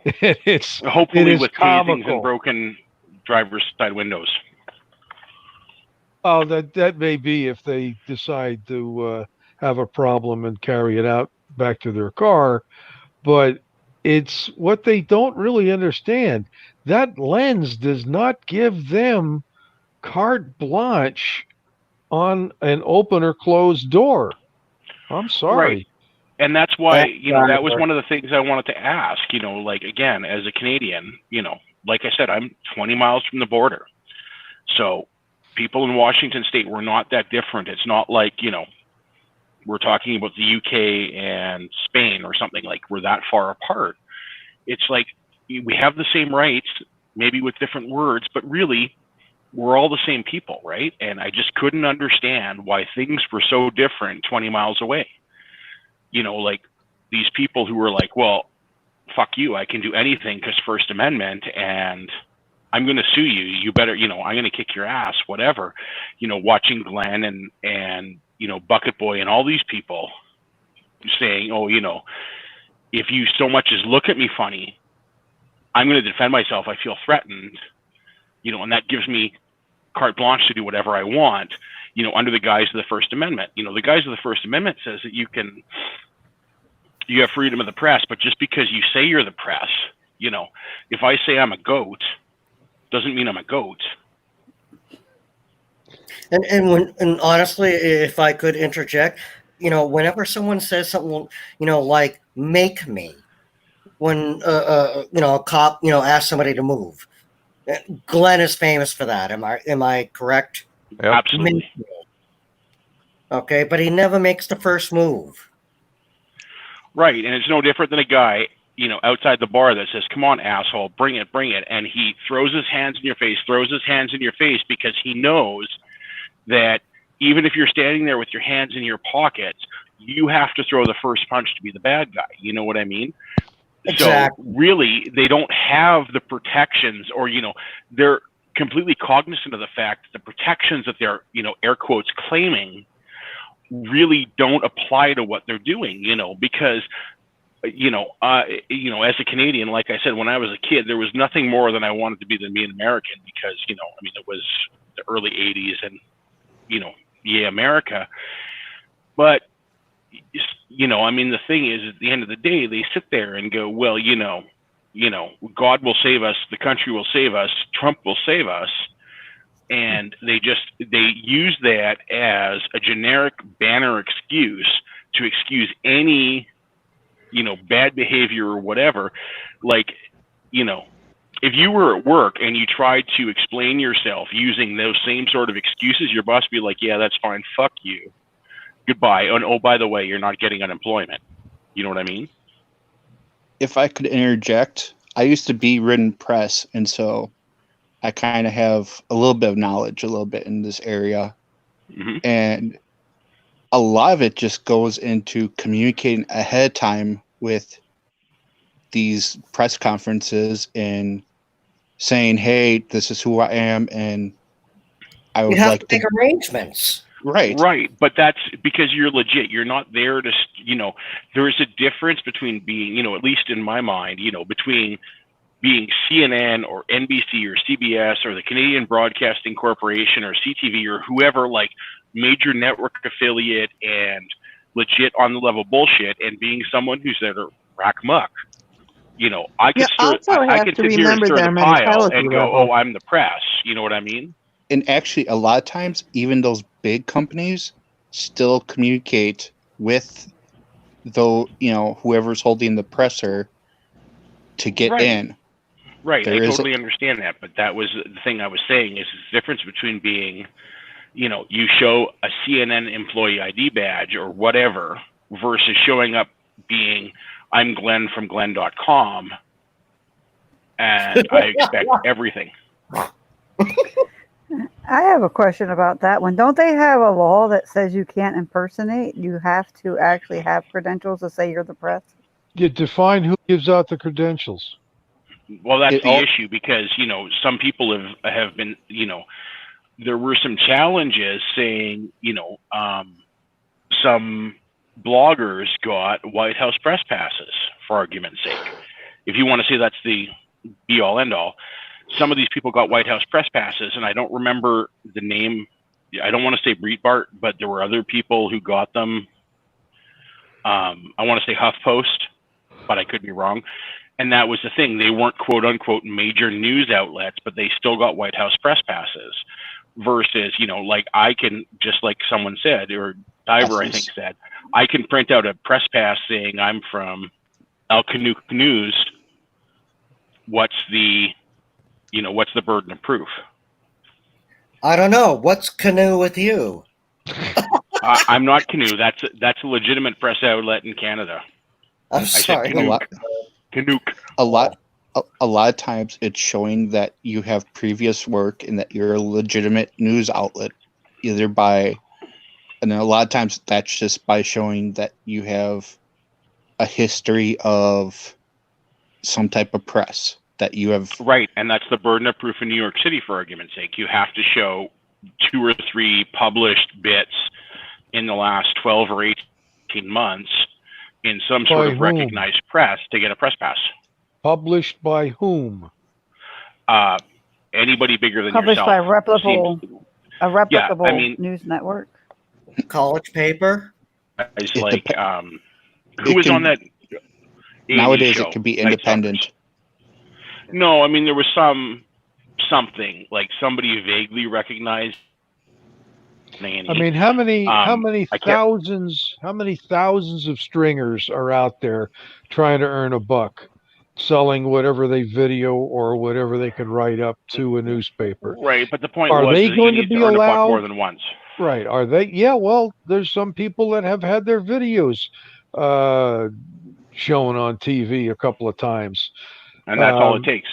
It's hopefully with comical. casings and broken driver's side windows. Oh, that may be if they decide to have a problem and carry it out back to their car. But it's what they don't really understand. That lens does not give them carte blanche on an open or closed door. I'm sorry. Right. And that's why, that was one of the things I wanted to ask, again, as a Canadian, like I said, I'm 20 miles from the border. So people in Washington State, we're not that different. It's not like, we're talking about the UK and Spain or something, like we're that far apart. It's like we have the same rights, maybe with different words, but really we're all the same people, right? And I just couldn't understand why things were so different 20 miles away. Like these people who were like, well, fuck you, I can do anything because First Amendment, and I'm going to sue you. You better, I'm going to kick your ass, whatever. Watching Glenn and Bucket Boy and all these people saying, oh, if you so much as look at me funny, I'm going to defend myself. I feel threatened, and that gives me carte blanche to do whatever I want, you know, under the guise of the First Amendment. You know, the guise of the First Amendment says that you have freedom of the press, but just because you say you're the press, you know, if I say I'm a goat, doesn't mean I'm a goat. And honestly, if I could interject, you know, whenever someone says something, you know, like "make me," when you know, a cop, you know, asks somebody to move, Glenn is famous for that. Am I correct? Yep. Absolutely. Okay, but he never makes the first move. Right, and it's no different than a guy, you know, outside the bar that says, "Come on, asshole, bring it," and he throws his hands in your face, because he knows that even if you're standing there with your hands in your pockets, you have to throw the first punch to be the bad guy. You know what I mean? Exactly. So really, they don't have the protections, or, you know, they're completely cognizant of the fact that the protections that they're, you know, air quotes, claiming really don't apply to what they're doing, you know, because, you know, as a Canadian, like I said, when I was a kid, there was nothing more than I wanted to be than be an American, because, you know, I mean, it was the early 80s and, you know, yeah, America. But, you know, I mean, the thing is, at the end of the day, they sit there and go, well, you know, God will save us, the country will save us, Trump will save us. And they use that as a generic banner excuse to excuse any, you know, bad behavior or whatever. Like, you know, if you were at work and you tried to explain yourself using those same sort of excuses, your boss would be like, yeah, that's fine, fuck you, goodbye, and oh, by the way, you're not getting unemployment. You know what I mean? If I could interject, I used to be written press, and so I kind of have a little bit of knowledge, a little bit in this area. Mm-hmm. And a lot of it just goes into communicating ahead of time with these press conferences and saying, hey, this is who I am, and I would You have like to make arrangements. Right. But that's because you're legit. You're not there to, you know, there is a difference between being, you know, at least in my mind, you know, between being CNN or NBC or CBS or the Canadian Broadcasting Corporation or CTV or whoever, like major network affiliate and legit on the level bullshit, and being someone who's there to rack muck. You know, I could I could sit here and stir the pile and go, oh, I'm the press. You know what I mean? And actually, a lot of times, even those big companies still communicate with, though, you know, whoever's holding the presser to get in. Right, I totally understand that, but that was the thing I was saying, is the difference between being, you know, you show a CNN employee ID badge or whatever versus showing up being, I'm Glenn from Glenn.com and I expect everything. I have a question about that one. Don't they have a law that says you can't impersonate? You have to actually have credentials to say you're the press? You define who gives out the credentials. Well, that's the issue, because, you know, some people have been, you know, there were some challenges saying, you know, some bloggers got White House press passes, for argument's sake. If you want to say that's the be all end all, some of these people got White House press passes, and I don't remember the name. I don't want to say Breitbart, but there were other people who got them. I want to say HuffPost, but I could be wrong. And that was the thing. They weren't quote unquote major news outlets, but they still got White House press passes. Versus, you know, like I can, just like someone said, or Diver, I think said, I can print out a press pass saying I'm from El Canuck News. What's the burden of proof? I don't know. What's Canoe with you? I'm not Canoe. That's a legitimate press outlet in Canada. I'm sorry. A lot of times it's showing that you have previous work and that you're a legitimate news outlet, either by, and then a lot of times that's just by showing that you have a history of some type of press that you have. Right, and that's the burden of proof in New York City, for argument's sake. You have to show 2 or 3 published bits in the last 12 or 18 months in some sort of recognized press to get a press pass. Published by whom? anybody bigger than Published yourself by a reputable mean- news network. College paper. is It like dep- who was on that Nowadays, show, it can be Night Stalkers? independent. No, I mean there was something like somebody vaguely recognized. I mean, how many I can't- thousands of stringers are out there trying to earn a buck, selling whatever they video or whatever they can write up to a newspaper? Right, but the point Are was they that you going to need be earn a buck allowed? more than once. Right? Are they? Yeah. Well, there's some people that have had their videos shown on TV a couple of times, And that's all it takes.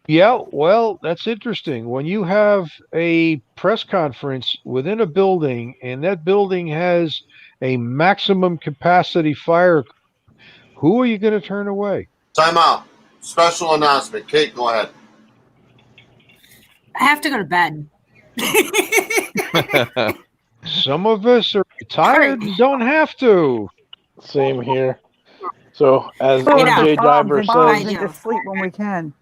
Yeah, well, that's interesting. When you have a press conference within a building and that building has a maximum capacity fire, who are you going to turn away? Time out. Special announcement. Kate, go ahead. I have to go to bed. Some of us are tired and don't have to. Same here. So as Well, NJ Diver we says, need to sleep when we can.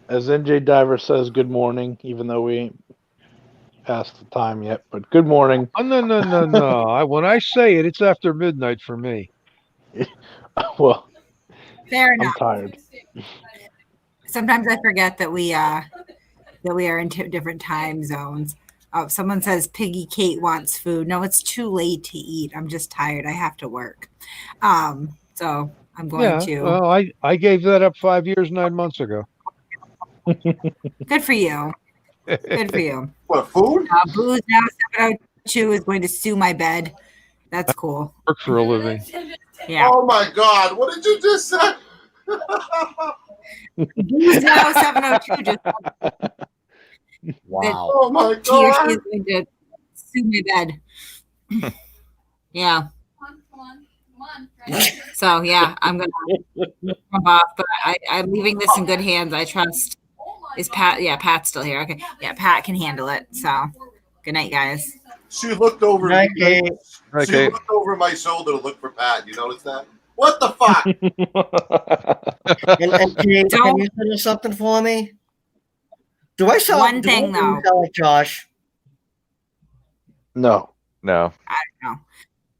as NJ Diver says, good morning, even though we ain't past the time yet, but good morning. Oh, no. When I say it, it's after midnight for me. Well, Fair I'm enough. tired. Sometimes I forget that we are in different time zones. Oh, someone says Piggy Kate wants food. No, it's too late to eat. I'm just tired. I have to work. So I'm going to. Well, I gave that up 5 years, 9 months ago. Good for you. Good for you. What, food? Booze Now 702 is going to sue my bed. That's cool. Work for a living. Yeah. Oh my God! What did you just say? Booze Now 702 just Wow. Oh my he or she God! is going to sue my bed. Yeah. So yeah, I'm gonna jump off, but I'm leaving this in good hands. I trust. Is Pat? Yeah, Pat's still here. Okay, yeah, Pat can handle it. So, good night, guys. She looked over. Night, Kate. She Okay. looked over my shoulder to look for Pat. You notice that? What the fuck? And Kate, can you finish something for me? Do I sound One thing, though. like Josh? No. No. I don't know.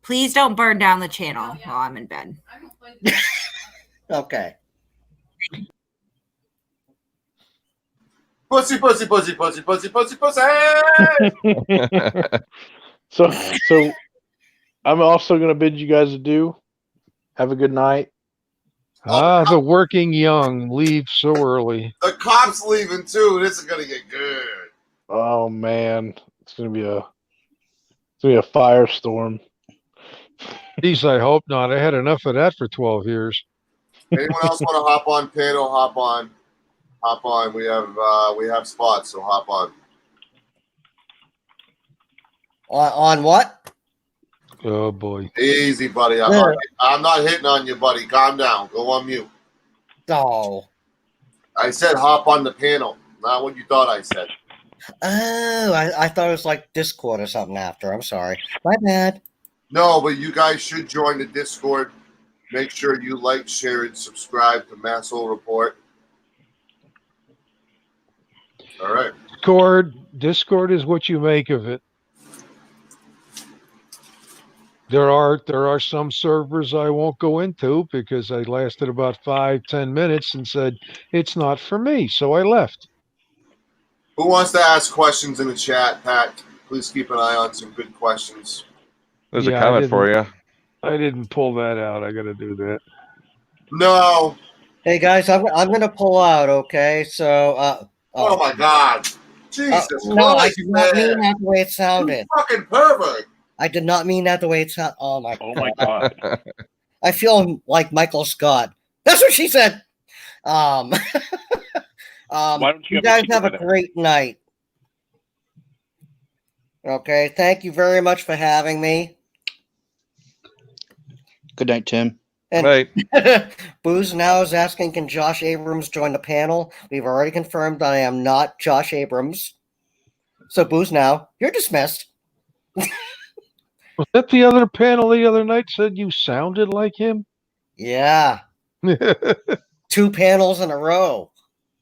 Please don't burn down the channel while I'm in bed. Okay. Pussy, pussy, pussy, pussy, pussy, pussy, pussy. So I'm also going to bid you guys adieu. Have a good night. The working young leave so early. The cops leaving too. This is gonna get good. Oh man, it's going to be a firestorm. Geez, I hope not. I had enough of that for 12 years. Anyone else want to hop on panel? Hop on. Hop on. We have spots, so hop on. On what? Oh boy. Easy, buddy. I'm not hitting on you, buddy. Calm down. Go on mute. Oh. I said hop on the panel, not what you thought I said. Oh, I thought it was like Discord or something after. I'm sorry. My bad. No, but you guys should join the Discord. Make sure you like, share, and subscribe to Masshole Report. All right. Discord is what you make of it. There are some servers I won't go into because I lasted about 5-10 minutes and said it's not for me, so I left. Who wants to ask questions in the chat, Pat? Please keep an eye on some good questions. There's Yeah, a I comment for you. I didn't pull that out. I got to do that. No. Hey guys, I'm gonna pull out. Okay, so. Oh my God. Jesus no, I Christ, did not man. mean that the way it sounded. You fucking pervert. I did not mean that the way it sounded. Oh my God. I feel like Michael Scott. That's what she said. Why don't You you guys have have a a great night. Okay, thank you very much for having me. Good night, Tim. And Booze now is asking, can Josh Abrams join the panel? We've already confirmed that I am not Josh Abrams. So Booze now, you're dismissed. Was that the other panel the other night said you sounded like him? Yeah. 2 panels in a row.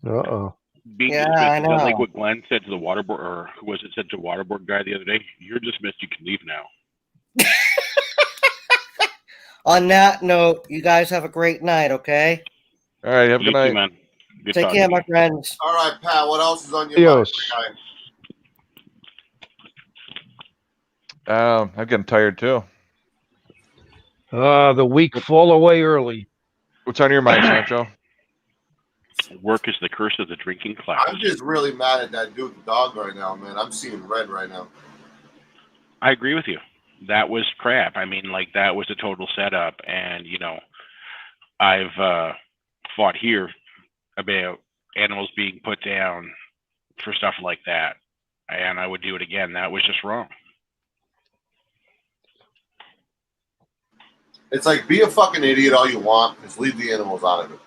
Uh-oh. Being Yeah, dismissed. I Is that like know. what Glenn said to the water board, or who was it said to the water board guy the other day? You're dismissed. You can leave now. On that note, you guys have a great night, okay? All right, have a You good too, night. man. Good Take talking care, to my you. friends. All right, Pat. What else is on your mind, Adios. my guy? I'm getting tired too. The week fall away early. What's on your mind, Sancho? Work is the curse of the drinking class. I'm just really mad at that dude, the dog, right now, man. I'm seeing red right now. I agree with you. That was crap. I mean, like, that was a total setup. And, I've fought here about animals being put down for stuff like that. And I would do it again. That was just wrong. It's like, be a fucking idiot all you want. Just leave the animals out of it.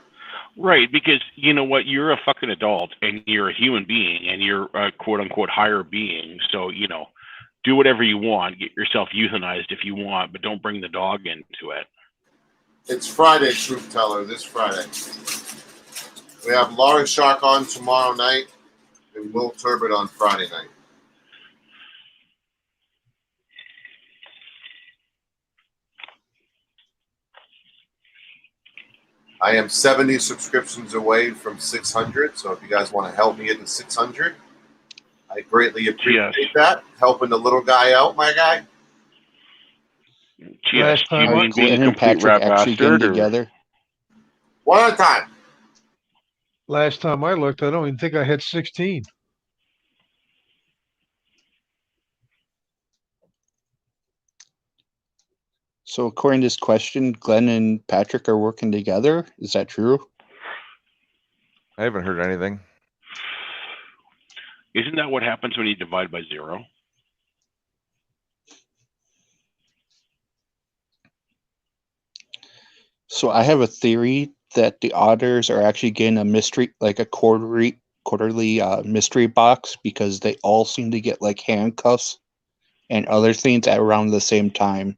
Right, because you know what? You're a fucking adult and you're a human being and you're a quote unquote higher being. So, do whatever you want. Get yourself euthanized if you want, but don't bring the dog into it. It's Friday, Truth Teller, this Friday. We have Lauren Shark on tomorrow night and Will Turbot on Friday night. I am 70 subscriptions away from 600, so if you guys want to help me get to 600, I greatly appreciate that. Helping the little guy out, my guy. Yes, do you Are mean being a Glenn and complete Patrick rat actually getting bastard? Or... together? One at a time. Last time I looked, I don't even think I had 16. So according to this question, Glenn and Patrick are working together. Is that true? I haven't heard anything. Isn't that what happens when you divide by 0? So I have a theory that the auditors are actually getting a mystery, like a quarterly mystery box, because they all seem to get like handcuffs and other things at around the same time.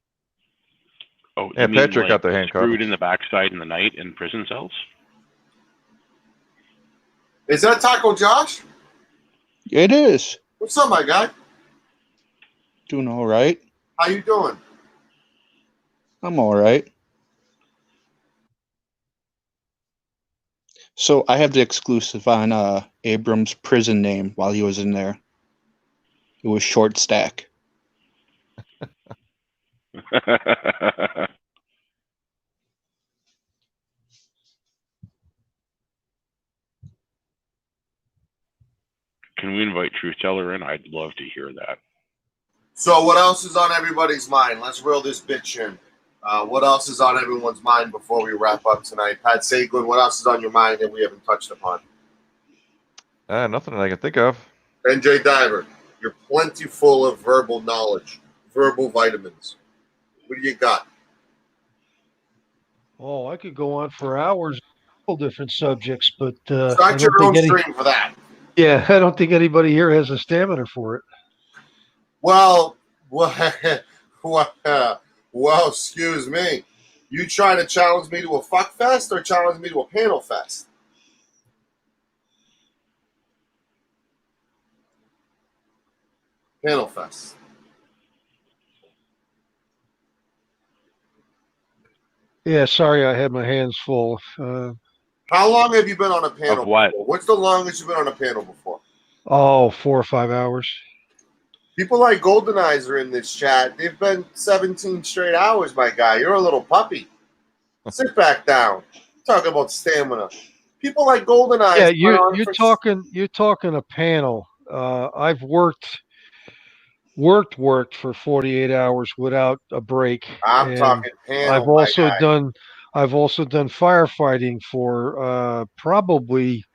Oh, Yeah, you mean Patrick got like the handcuffs. screwed in the backside in the night in prison cells? Is that Taco Josh? It is. What's up, my guy? Doing all right. How you doing? I'm all right. So I have the exclusive on Abram's prison name while he was in there. It was Short Stack. Can we invite Truth Teller in? I'd love to hear that. So what else is on everybody's mind? Let's reel this bitch in. What else is on everyone's mind before we wrap up tonight? Pat Saglin, what else is on your mind that we haven't touched upon? Nothing that I can think of. NJ Diver, you're plenty full of verbal knowledge, verbal vitamins. What do you got? Oh, I could go on for hours, all different subjects, but Start your own stream for that. Yeah, I don't think anybody here has the stamina for it. Well, excuse me. You trying to challenge me to a fuck fest or challenge me to a panel fest? Panel fest. Yeah, sorry, I had my hands full. How long have you been on a panel Of what? before? What's the longest you've been on a panel before? 4 or 5 hours. People like Golden Eyes are in this chat. They've been 17 straight hours, my guy. You're a little puppy. Sit back down. Talk about stamina. People like Golden Eyes. Yeah, you're talking a panel. I've worked for 48 hours without a break. I'm and talking panel. I've also done firefighting for probably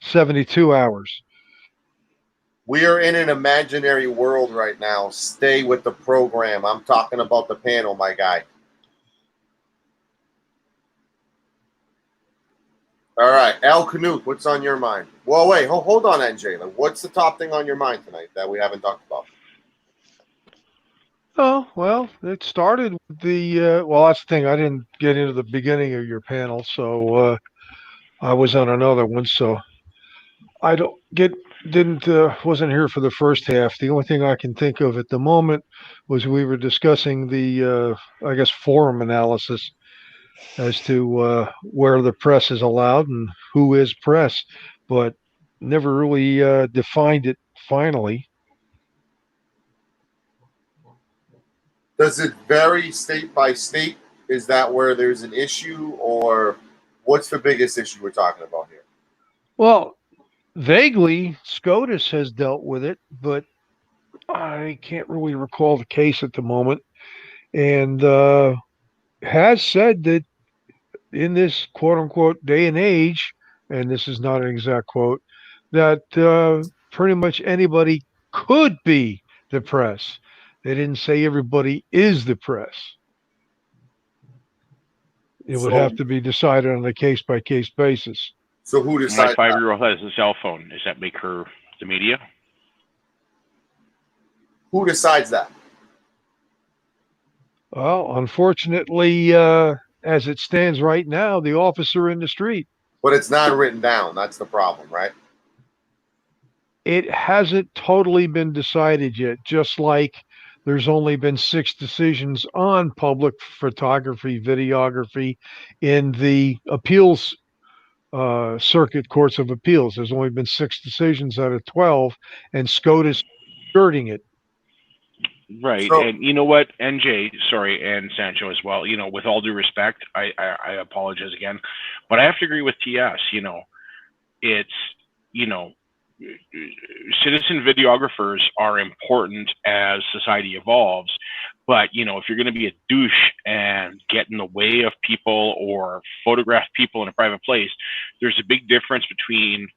72 hours. We are in an imaginary world right now. Stay with the program. I'm talking about the panel, my guy. All right, Al Canute, what's on your mind? Well, wait, hold on, NJ. What's the top thing on your mind tonight that we haven't talked about? Oh, well, it started with the, well, that's the thing. I didn't get into the beginning of your panel, so I was on another one. So I wasn't here for the first half. The only thing I can think of at the moment was we were discussing the, I guess, forum analysis as to where the press is allowed and who is press, but never really defined it finally. Does it vary state by state? Is that where there's an issue, or what's the biggest issue we're talking about here? Well, vaguely, SCOTUS has dealt with it, but I can't really recall the case at the moment, and has said that in this quote-unquote day and age, and this is not an exact quote, that pretty much anybody could be the press. They didn't say everybody is the press. It would have to be decided on a case-by-case basis. So who decides? My 5-year-old has a cell phone. Does that make her the media? Who decides that? Well, unfortunately, as it stands right now, the officer in the street. But it's not written down. That's the problem, right? It hasn't totally been decided yet, just like there's only been 6 decisions on public photography, videography in the appeals circuit courts of appeals. There's only been 6 decisions out of 12, and SCOTUS skirting it. Right. So- and you know what, NJ, sorry, and Sancho as well, you know, with all due respect, I apologize again, but I have to agree with TS, you know, it's, you know, citizen videographers are important as society evolves, but you know, if you're going to be a douche and get in the way of people or photograph people in a private place, there's a big difference between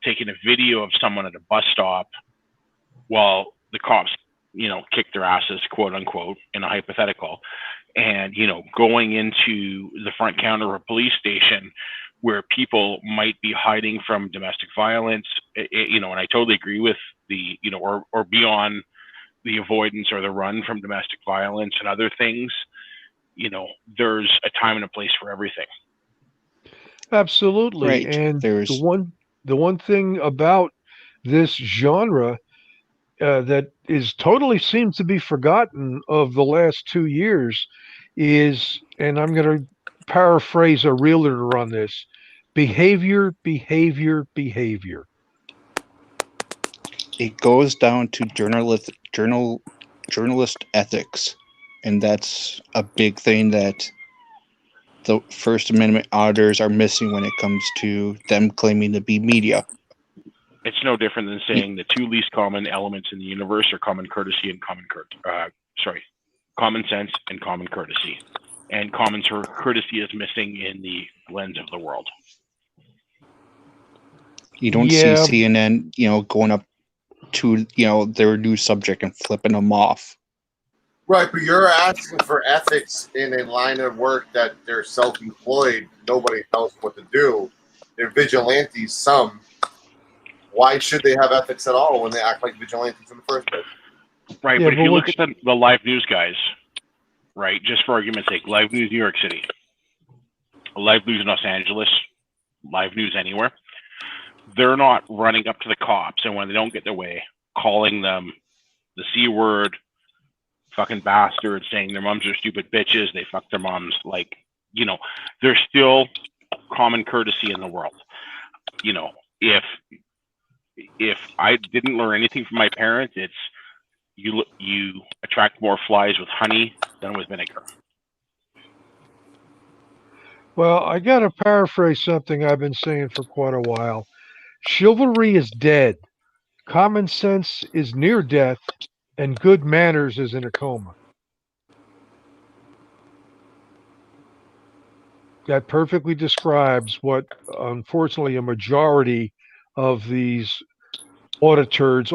taking a video of someone at a bus stop while the cops, you know, kick their asses, quote unquote, in a hypothetical, and you know, going into the front counter of a police station where people might be hiding from domestic violence, you know, and I totally agree with the, you know, or beyond the avoidance or the run from domestic violence and other things, you know, there's a time and a place for everything. Absolutely. Right. And the one thing about this genre that is totally seems to be forgotten of the last 2 years is, and I'm going to paraphrase a realtor on this: behavior, behavior, behavior. It goes down to journalist ethics, and that's a big thing that the First Amendment auditors are missing when it comes to them claiming to be media. It's no different than saying the 2 least common elements in the universe are common courtesy and common sense and common courtesy. And common courtesy is missing in the lens of the world. You don't see CNN, you know, going up to, you know, their news subject and flipping them off. Right, but you're asking for ethics in a line of work that they're self-employed. Nobody tells them what to do. They're vigilantes, some. Why should they have ethics at all when they act like vigilantes in the first place? Right, but if you look at the live news guys, right, just for argument's sake, live news New York City, live news in Los Angeles, live news anywhere, they're not running up to the cops, and when they don't get their way, calling them the C word, fucking bastards, saying their moms are stupid bitches, they fuck their moms. Like, you know, there's still common courtesy in the world. You know, if I didn't learn anything from my parents, it's you attract more flies with honey than with vinegar. Well, I got to paraphrase something I've been saying for quite a while. Chivalry is dead. Common sense is near death, and good manners is in a coma. That perfectly describes what, unfortunately, a majority of these auditards,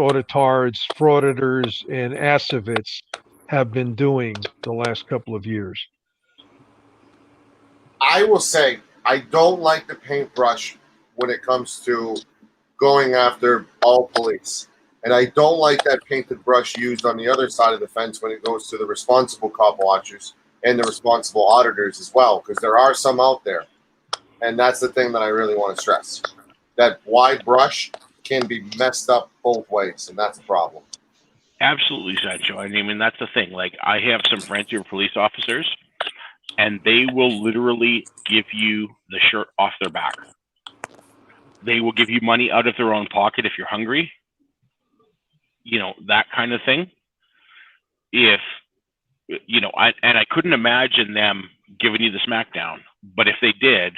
frauditors, and assivits have been doing the last couple of years. I will say, I don't like the paintbrush when it comes to going after all police. And I don't like that painted brush used on the other side of the fence when it goes to the responsible cop watchers and the responsible auditors as well, because there are some out there. And that's the thing that I really want to stress. That wide brush can be messed up both ways, and that's a problem. Absolutely, Sancho. I mean, that's the thing. Like, I have some friends who are police officers, and they will literally give you the shirt off their back. They will give you money out of their own pocket if you're hungry. You know, that kind of thing. If, you know, I couldn't imagine them giving you the smackdown, but if they did,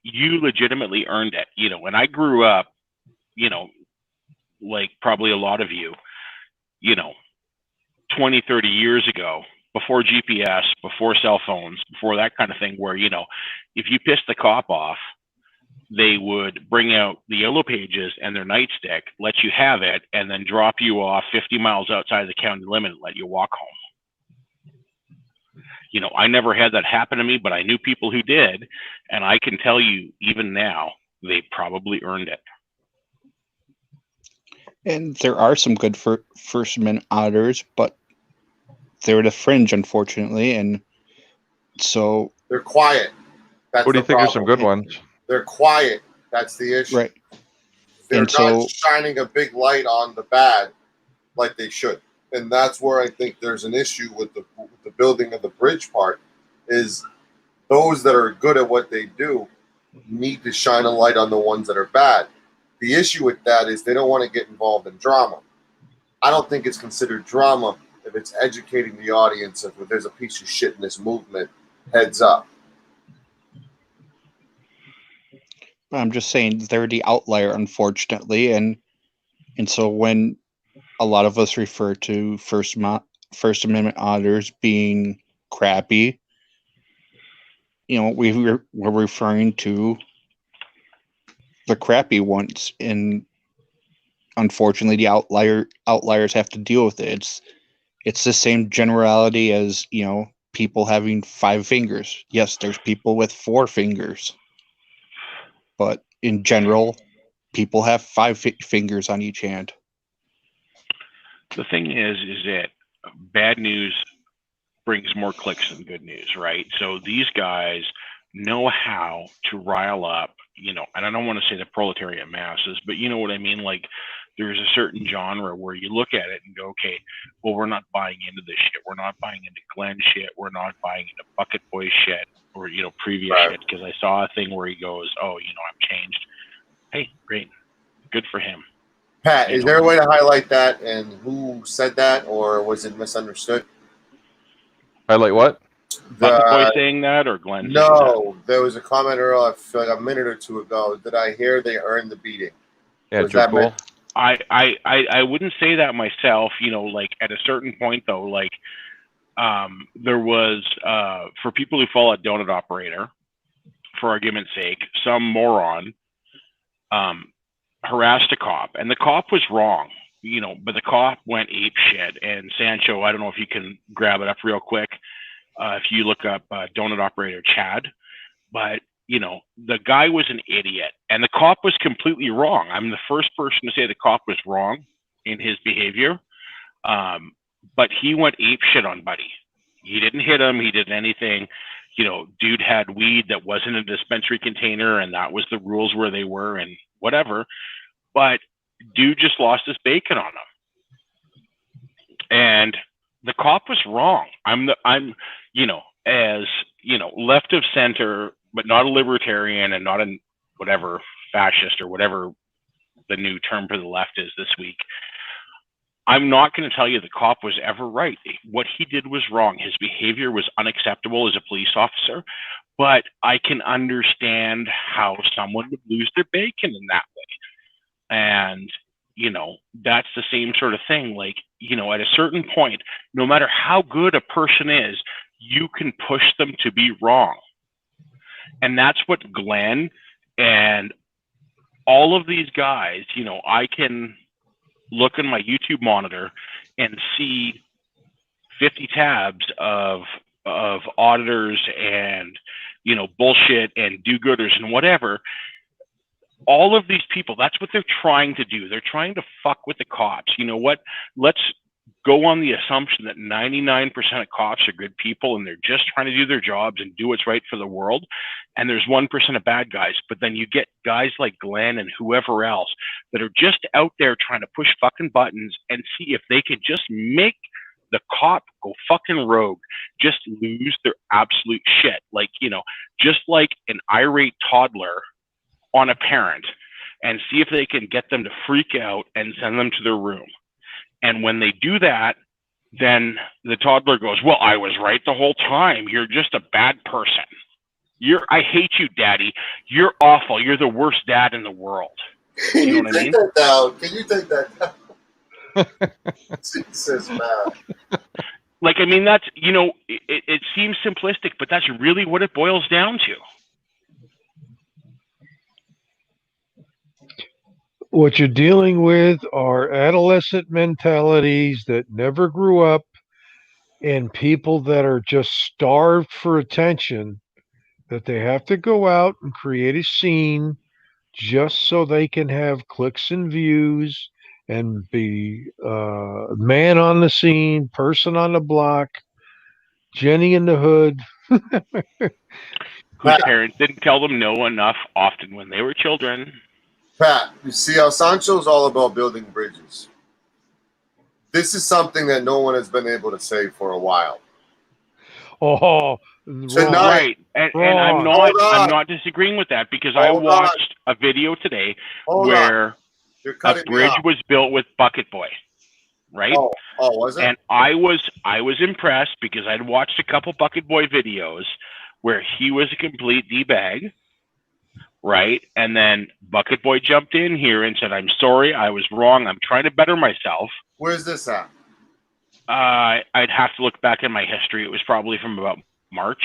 you legitimately earned it. You know, when I grew up, you know, like probably a lot of you, you know, 20, 30 years ago, before GPS, before cell phones, before that kind of thing, where, you know, if you pissed the cop off, they would bring out the Yellow Pages and their nightstick, let you have it, and then drop you off 50 miles outside the county limit and let you walk home. You know, I never had that happen to me, but I knew people who did, and I can tell you, even now, they probably earned it. And there are some good First Amendment auditors, but they're the fringe, unfortunately, and so they're quiet. That's What do you the think are problem. some good ones? They're quiet. That's the issue. Right. They're And not so- shining a big light on the bad like they should. And that's where I think there's an issue with the building of the bridge part, is those that are good at what they do need to shine a light on the ones that are bad. The issue with that is they don't want to get involved in drama. I don't think it's considered drama if it's educating the audience if there's a piece of shit in this movement, heads up. I'm just saying they're the outlier, unfortunately, and so when a lot of us refer to First Amendment auditors being crappy, you know, we're referring to the crappy ones, and unfortunately, the outliers have to deal with it. It's the same generality as, you know, people having 5 fingers. Yes, there's people with 4 fingers. But in general, people have 5 fingers on each hand. The thing is that bad news brings more clicks than good news, right? So these guys know how to rile up, you know, and I don't want to say the proletariat masses, but you know what I mean? Like, there's a certain genre where you look at it and go, okay, well, we're not buying into this shit. We're not buying into Glenn shit. We're not buying into Bucket Boy shit or, you know, previous shit. Because I saw a thing where he goes, oh, you know, I'm changed. Hey, great. Good for him. Pat, is there a way to highlight that and who said that, or was it misunderstood? Highlight what? Bucket Boy saying that, or Glenn saying that? No, there was a comment earlier, I feel like a minute or two ago. Did I hear they earned the beating? Yeah, Was Joe that Cool. meant- I wouldn't say that myself, you know, like at a certain point though, like there was for people who follow a donut operator, for argument's sake, some moron harassed a cop, and the cop was wrong, you know, but the cop went ape shit. And Sancho, I don't know if you can grab it up real quick if you look up donut operator Chad, but you know, the guy was an idiot, and the cop was completely wrong. I'm the first person to say the cop was wrong in his behavior, but he went ape shit on Buddy. He didn't hit him. He didn't anything. You know, dude had weed that wasn't a dispensary container, and that was the rules where they were, and whatever. But dude just lost his bacon on him, and the cop was wrong. I'm you know, as you know, left of center, but not a libertarian and not a whatever fascist or whatever the new term for the left is this week. I'm not going to tell you the cop was ever right. What he did was wrong. His behavior was unacceptable as a police officer, but I can understand how someone would lose their bacon in that way. And, you know, that's the same sort of thing. Like, you know, at a certain point, no matter how good a person is, you can push them to be wrong. And that's what Glenn and all of these guys, you know, I can look in my YouTube monitor and see 50 tabs of auditors and, you know, bullshit and do-gooders and whatever. All of these people, that's what they're trying to do. They're trying to fuck with the cops. You know what? Let's go on the assumption that 99% of cops are good people and they're just trying to do their jobs and do what's right for the world, and there's 1% of bad guys. But then you get guys like Glenn and whoever else that are just out there trying to push fucking buttons and see if they can just make the cop go fucking rogue, just lose their absolute shit. Like, you know, just like an irate toddler on a parent, and see if they can get them to freak out and send them to their room. And when they do that, then the toddler goes, well, I was right the whole time. You're just a bad person. I hate you, Daddy. You're awful. You're the worst dad in the world. Can You you know what I take mean? that down? Can you take that down? Jesus, man. Like, I mean, that's, you know, it seems simplistic, but that's really what it boils down to. What you're dealing with are adolescent mentalities that never grew up and people that are just starved for attention, that they have to go out and create a scene just so they can have clicks and views and be man on the scene, person on the block, Jenny in the hood. Whose parents didn't tell them no enough often when they were children. Pat, you see how Sancho's all about building bridges. This is something that no one has been able to say for a while. Oh, Right, and I'm not disagreeing with that, because I watched a video today where a bridge was built with Bucket Boy, right? Oh, was it? And I was impressed because I'd watched a couple Bucket Boy videos where he was a complete D-bag, right? And then Bucket Boy jumped in here and said, I'm sorry, I was wrong. I'm trying to better myself. Where's this at? I'd have to look back in my history. It was probably from about March.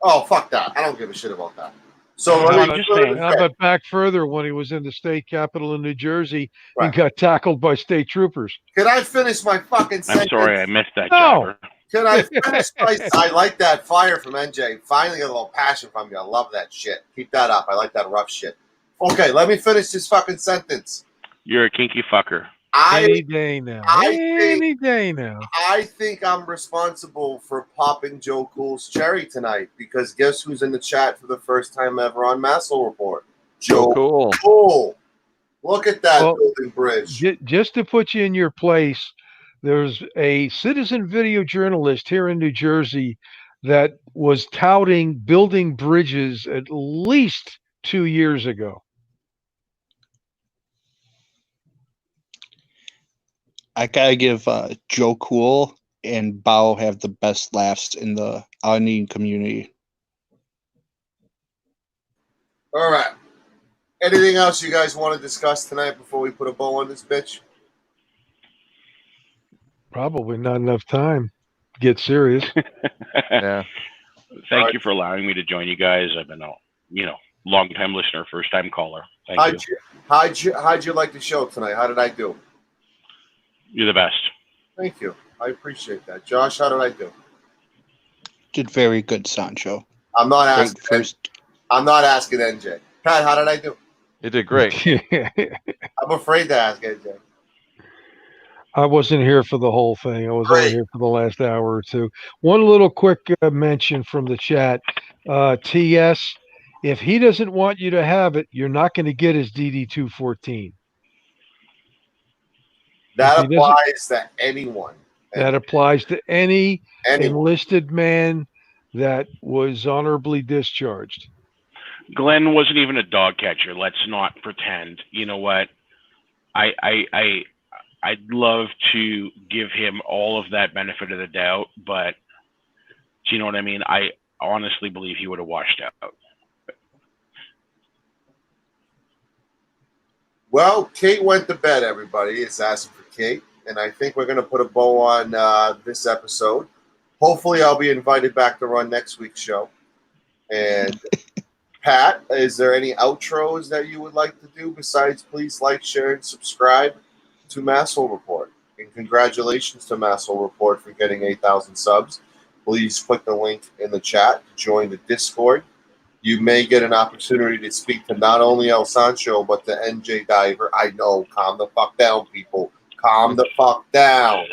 Oh, fuck that. I don't give a shit about that. So how about back further when he was in the state capitol in New Jersey and got tackled by state troopers? Can I finish my fucking sentence? I'm sorry, I missed that, No. Jobber. Can I finish I like that fire from NJ. Finally got a little passion from you. I love that shit. Keep that up. I like that rough shit. Okay, let me finish this fucking sentence. You're a kinky fucker. Any day now. Any day now. I think I'm responsible for popping Joe Cool's cherry tonight, because guess who's in the chat for the first time ever on Maslow Report? Joe Cool. Look at that building bridge. Just to put you in your place, there's a citizen video journalist here in New Jersey that was touting building bridges at least 2 years ago. I gotta give Joe Cool and Bao have the best laughs in the Indian community. All right. Anything else you guys want to discuss tonight before we put a bow on this bitch? Probably not enough time. Get serious. Yeah. Thank you for allowing me to join you guys. I've been a long time listener, first time caller. Thank you. How'd you like the show tonight? How did I do? You're the best. Thank you. I appreciate that. Josh, how did I do? Did very good, Sancho. I'm not asking first. I'm not asking NJ. Pat, how did I do? You did great. I'm afraid to ask NJ. I wasn't here for the whole thing. I was only here for the last hour or two. One little quick mention from the chat. TS, if he doesn't want you to have it, you're not going to get his DD-214. That applies to anyone. That applies to any enlisted man that was honorably discharged. Glenn wasn't even a dog catcher. Let's not pretend. You know what? I'd love to give him all of that benefit of the doubt, but do you know what I mean? I honestly believe he would have washed out. Well, Kate went to bed, everybody. It's asking for Kate. And I think we're going to put a bow on this episode. Hopefully, I'll be invited back to run next week's show. And Pat, is there any outros that you would like to do besides please like, share, and subscribe to Maslow Report? And congratulations to Maslow Report for getting 8,000 subs. Please click the link in the chat to join the Discord. You may get an opportunity to speak to not only El Sancho, but the NJ Diver. I know, calm the fuck down, people. Calm the fuck down.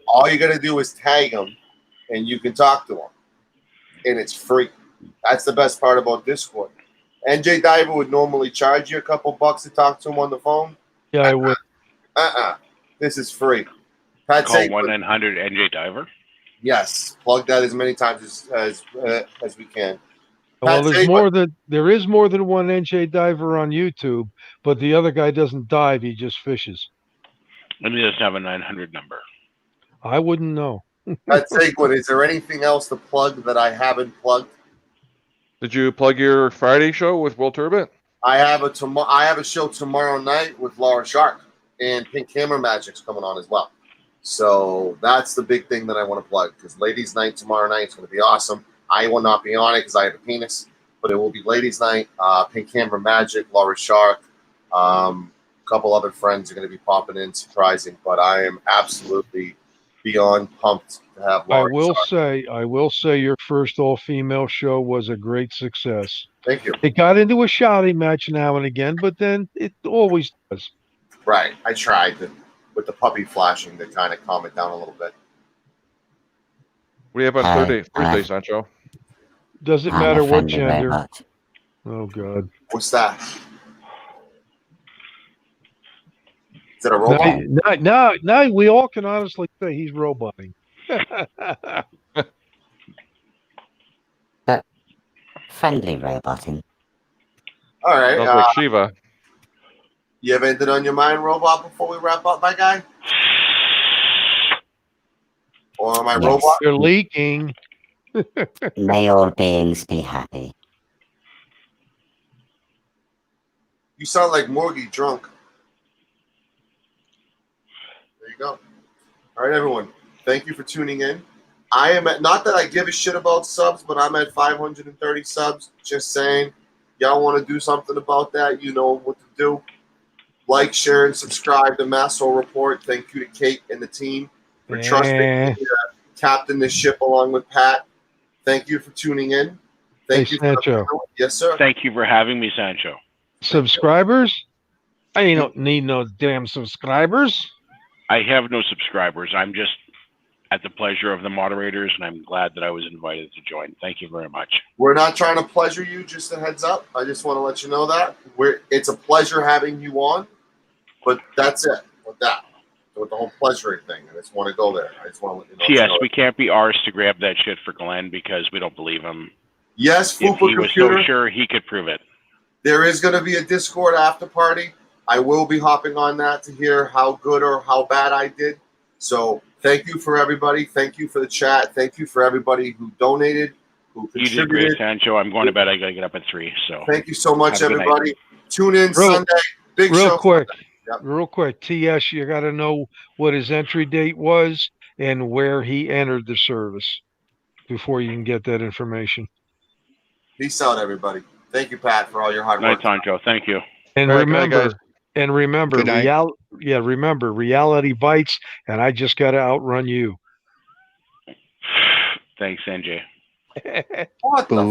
All you got to do is tag them, and you can talk to them, and it's free. That's the best part about Discord. NJ Diver would normally charge you a couple bucks to talk to him on the phone. Yeah, I would. This is free. Pat Call Saquon, 1-900-NJ-Diver. yes, plug that as many times as we can. Well, Pat there is Saquon, more than one NJ Diver on YouTube, but the other guy doesn't dive; he just fishes. And he doesn't have a 900 number. I wouldn't know. Pat Saquon, is there anything else to plug that I haven't plugged? Did you plug your Friday show with Will Turbot? I have a show tomorrow night with Laura Shark, and Pink Camera Magic's coming on as well. So that's the big thing that I want to plug, because Ladies' Night tomorrow night is going to be awesome. I will not be on it because I have a penis, but it will be Ladies' Night. Pink Camera Magic, Laura Shark, a couple other friends are going to be popping in, surprising. But I am absolutely beyond pumped to have Laura Shark. I will say your first all-female show was a great success. Thank you. It got into a shouting match now and again, but then it always does. Right. I tried with the puppy flashing to kind of calm it down a little bit. What do you have on Thursday, Sancho? Does it matter what gender? Oh, God. What's that? Is it a robot? Now we all can honestly say he's roboting. Friendly roboting. All right. Sounds like Shiva. You have anything on your mind, Robot, before we wrap up, my guy? Or am I robot? You're leaking. May all beings be happy. You sound like Morgie drunk. There you go. All right, everyone. Thank you for tuning in. I am at, not that I give a shit about subs, but I'm at 530 subs. Just saying, y'all want to do something about that, you know what to do. Like, share, and subscribe to Masso Report. Thank you to Kate and the team for trusting me to captain this ship along with Pat. Thank you for tuning in. Thank you, Sancho. Yes, sir. Thank you for having me, Sancho. Subscribers? I don't need no damn subscribers. I have no subscribers. I'm just at the pleasure of the moderators, and I'm glad that I was invited to join. Thank you very much. We're not trying to pleasure you, just a heads up. I just want to let you know that. It's a pleasure having you on, but that's it with that. With the whole pleasuring thing. I just want to go there. I just want to let you know. Yes, we can't be arsed to grab that shit for Glenn because we don't believe him. Yes, if Fupa he was Computer. so sure he could prove it. There is going to be a Discord after party. I will be hopping on that to hear how good or how bad I did. So thank you for everybody. Thank you for the chat. Thank you for everybody who donated, who You did contributed. great, Sancho. I'm going to bed. I got to get up at 3. So Thank you so much, have a good night. everybody. Tune in Sunday. Big real show. quick. Yep. Real quick. TS, you got to know what his entry date was and where he entered the service before you can get that information. Peace out, everybody. Thank you, Pat, for all your hard work. Night, Sancho. Thank you. And All right, good night, guys. remember, Good night. remember, reality bites, and I just got to outrun you. Thanks, NJ. What the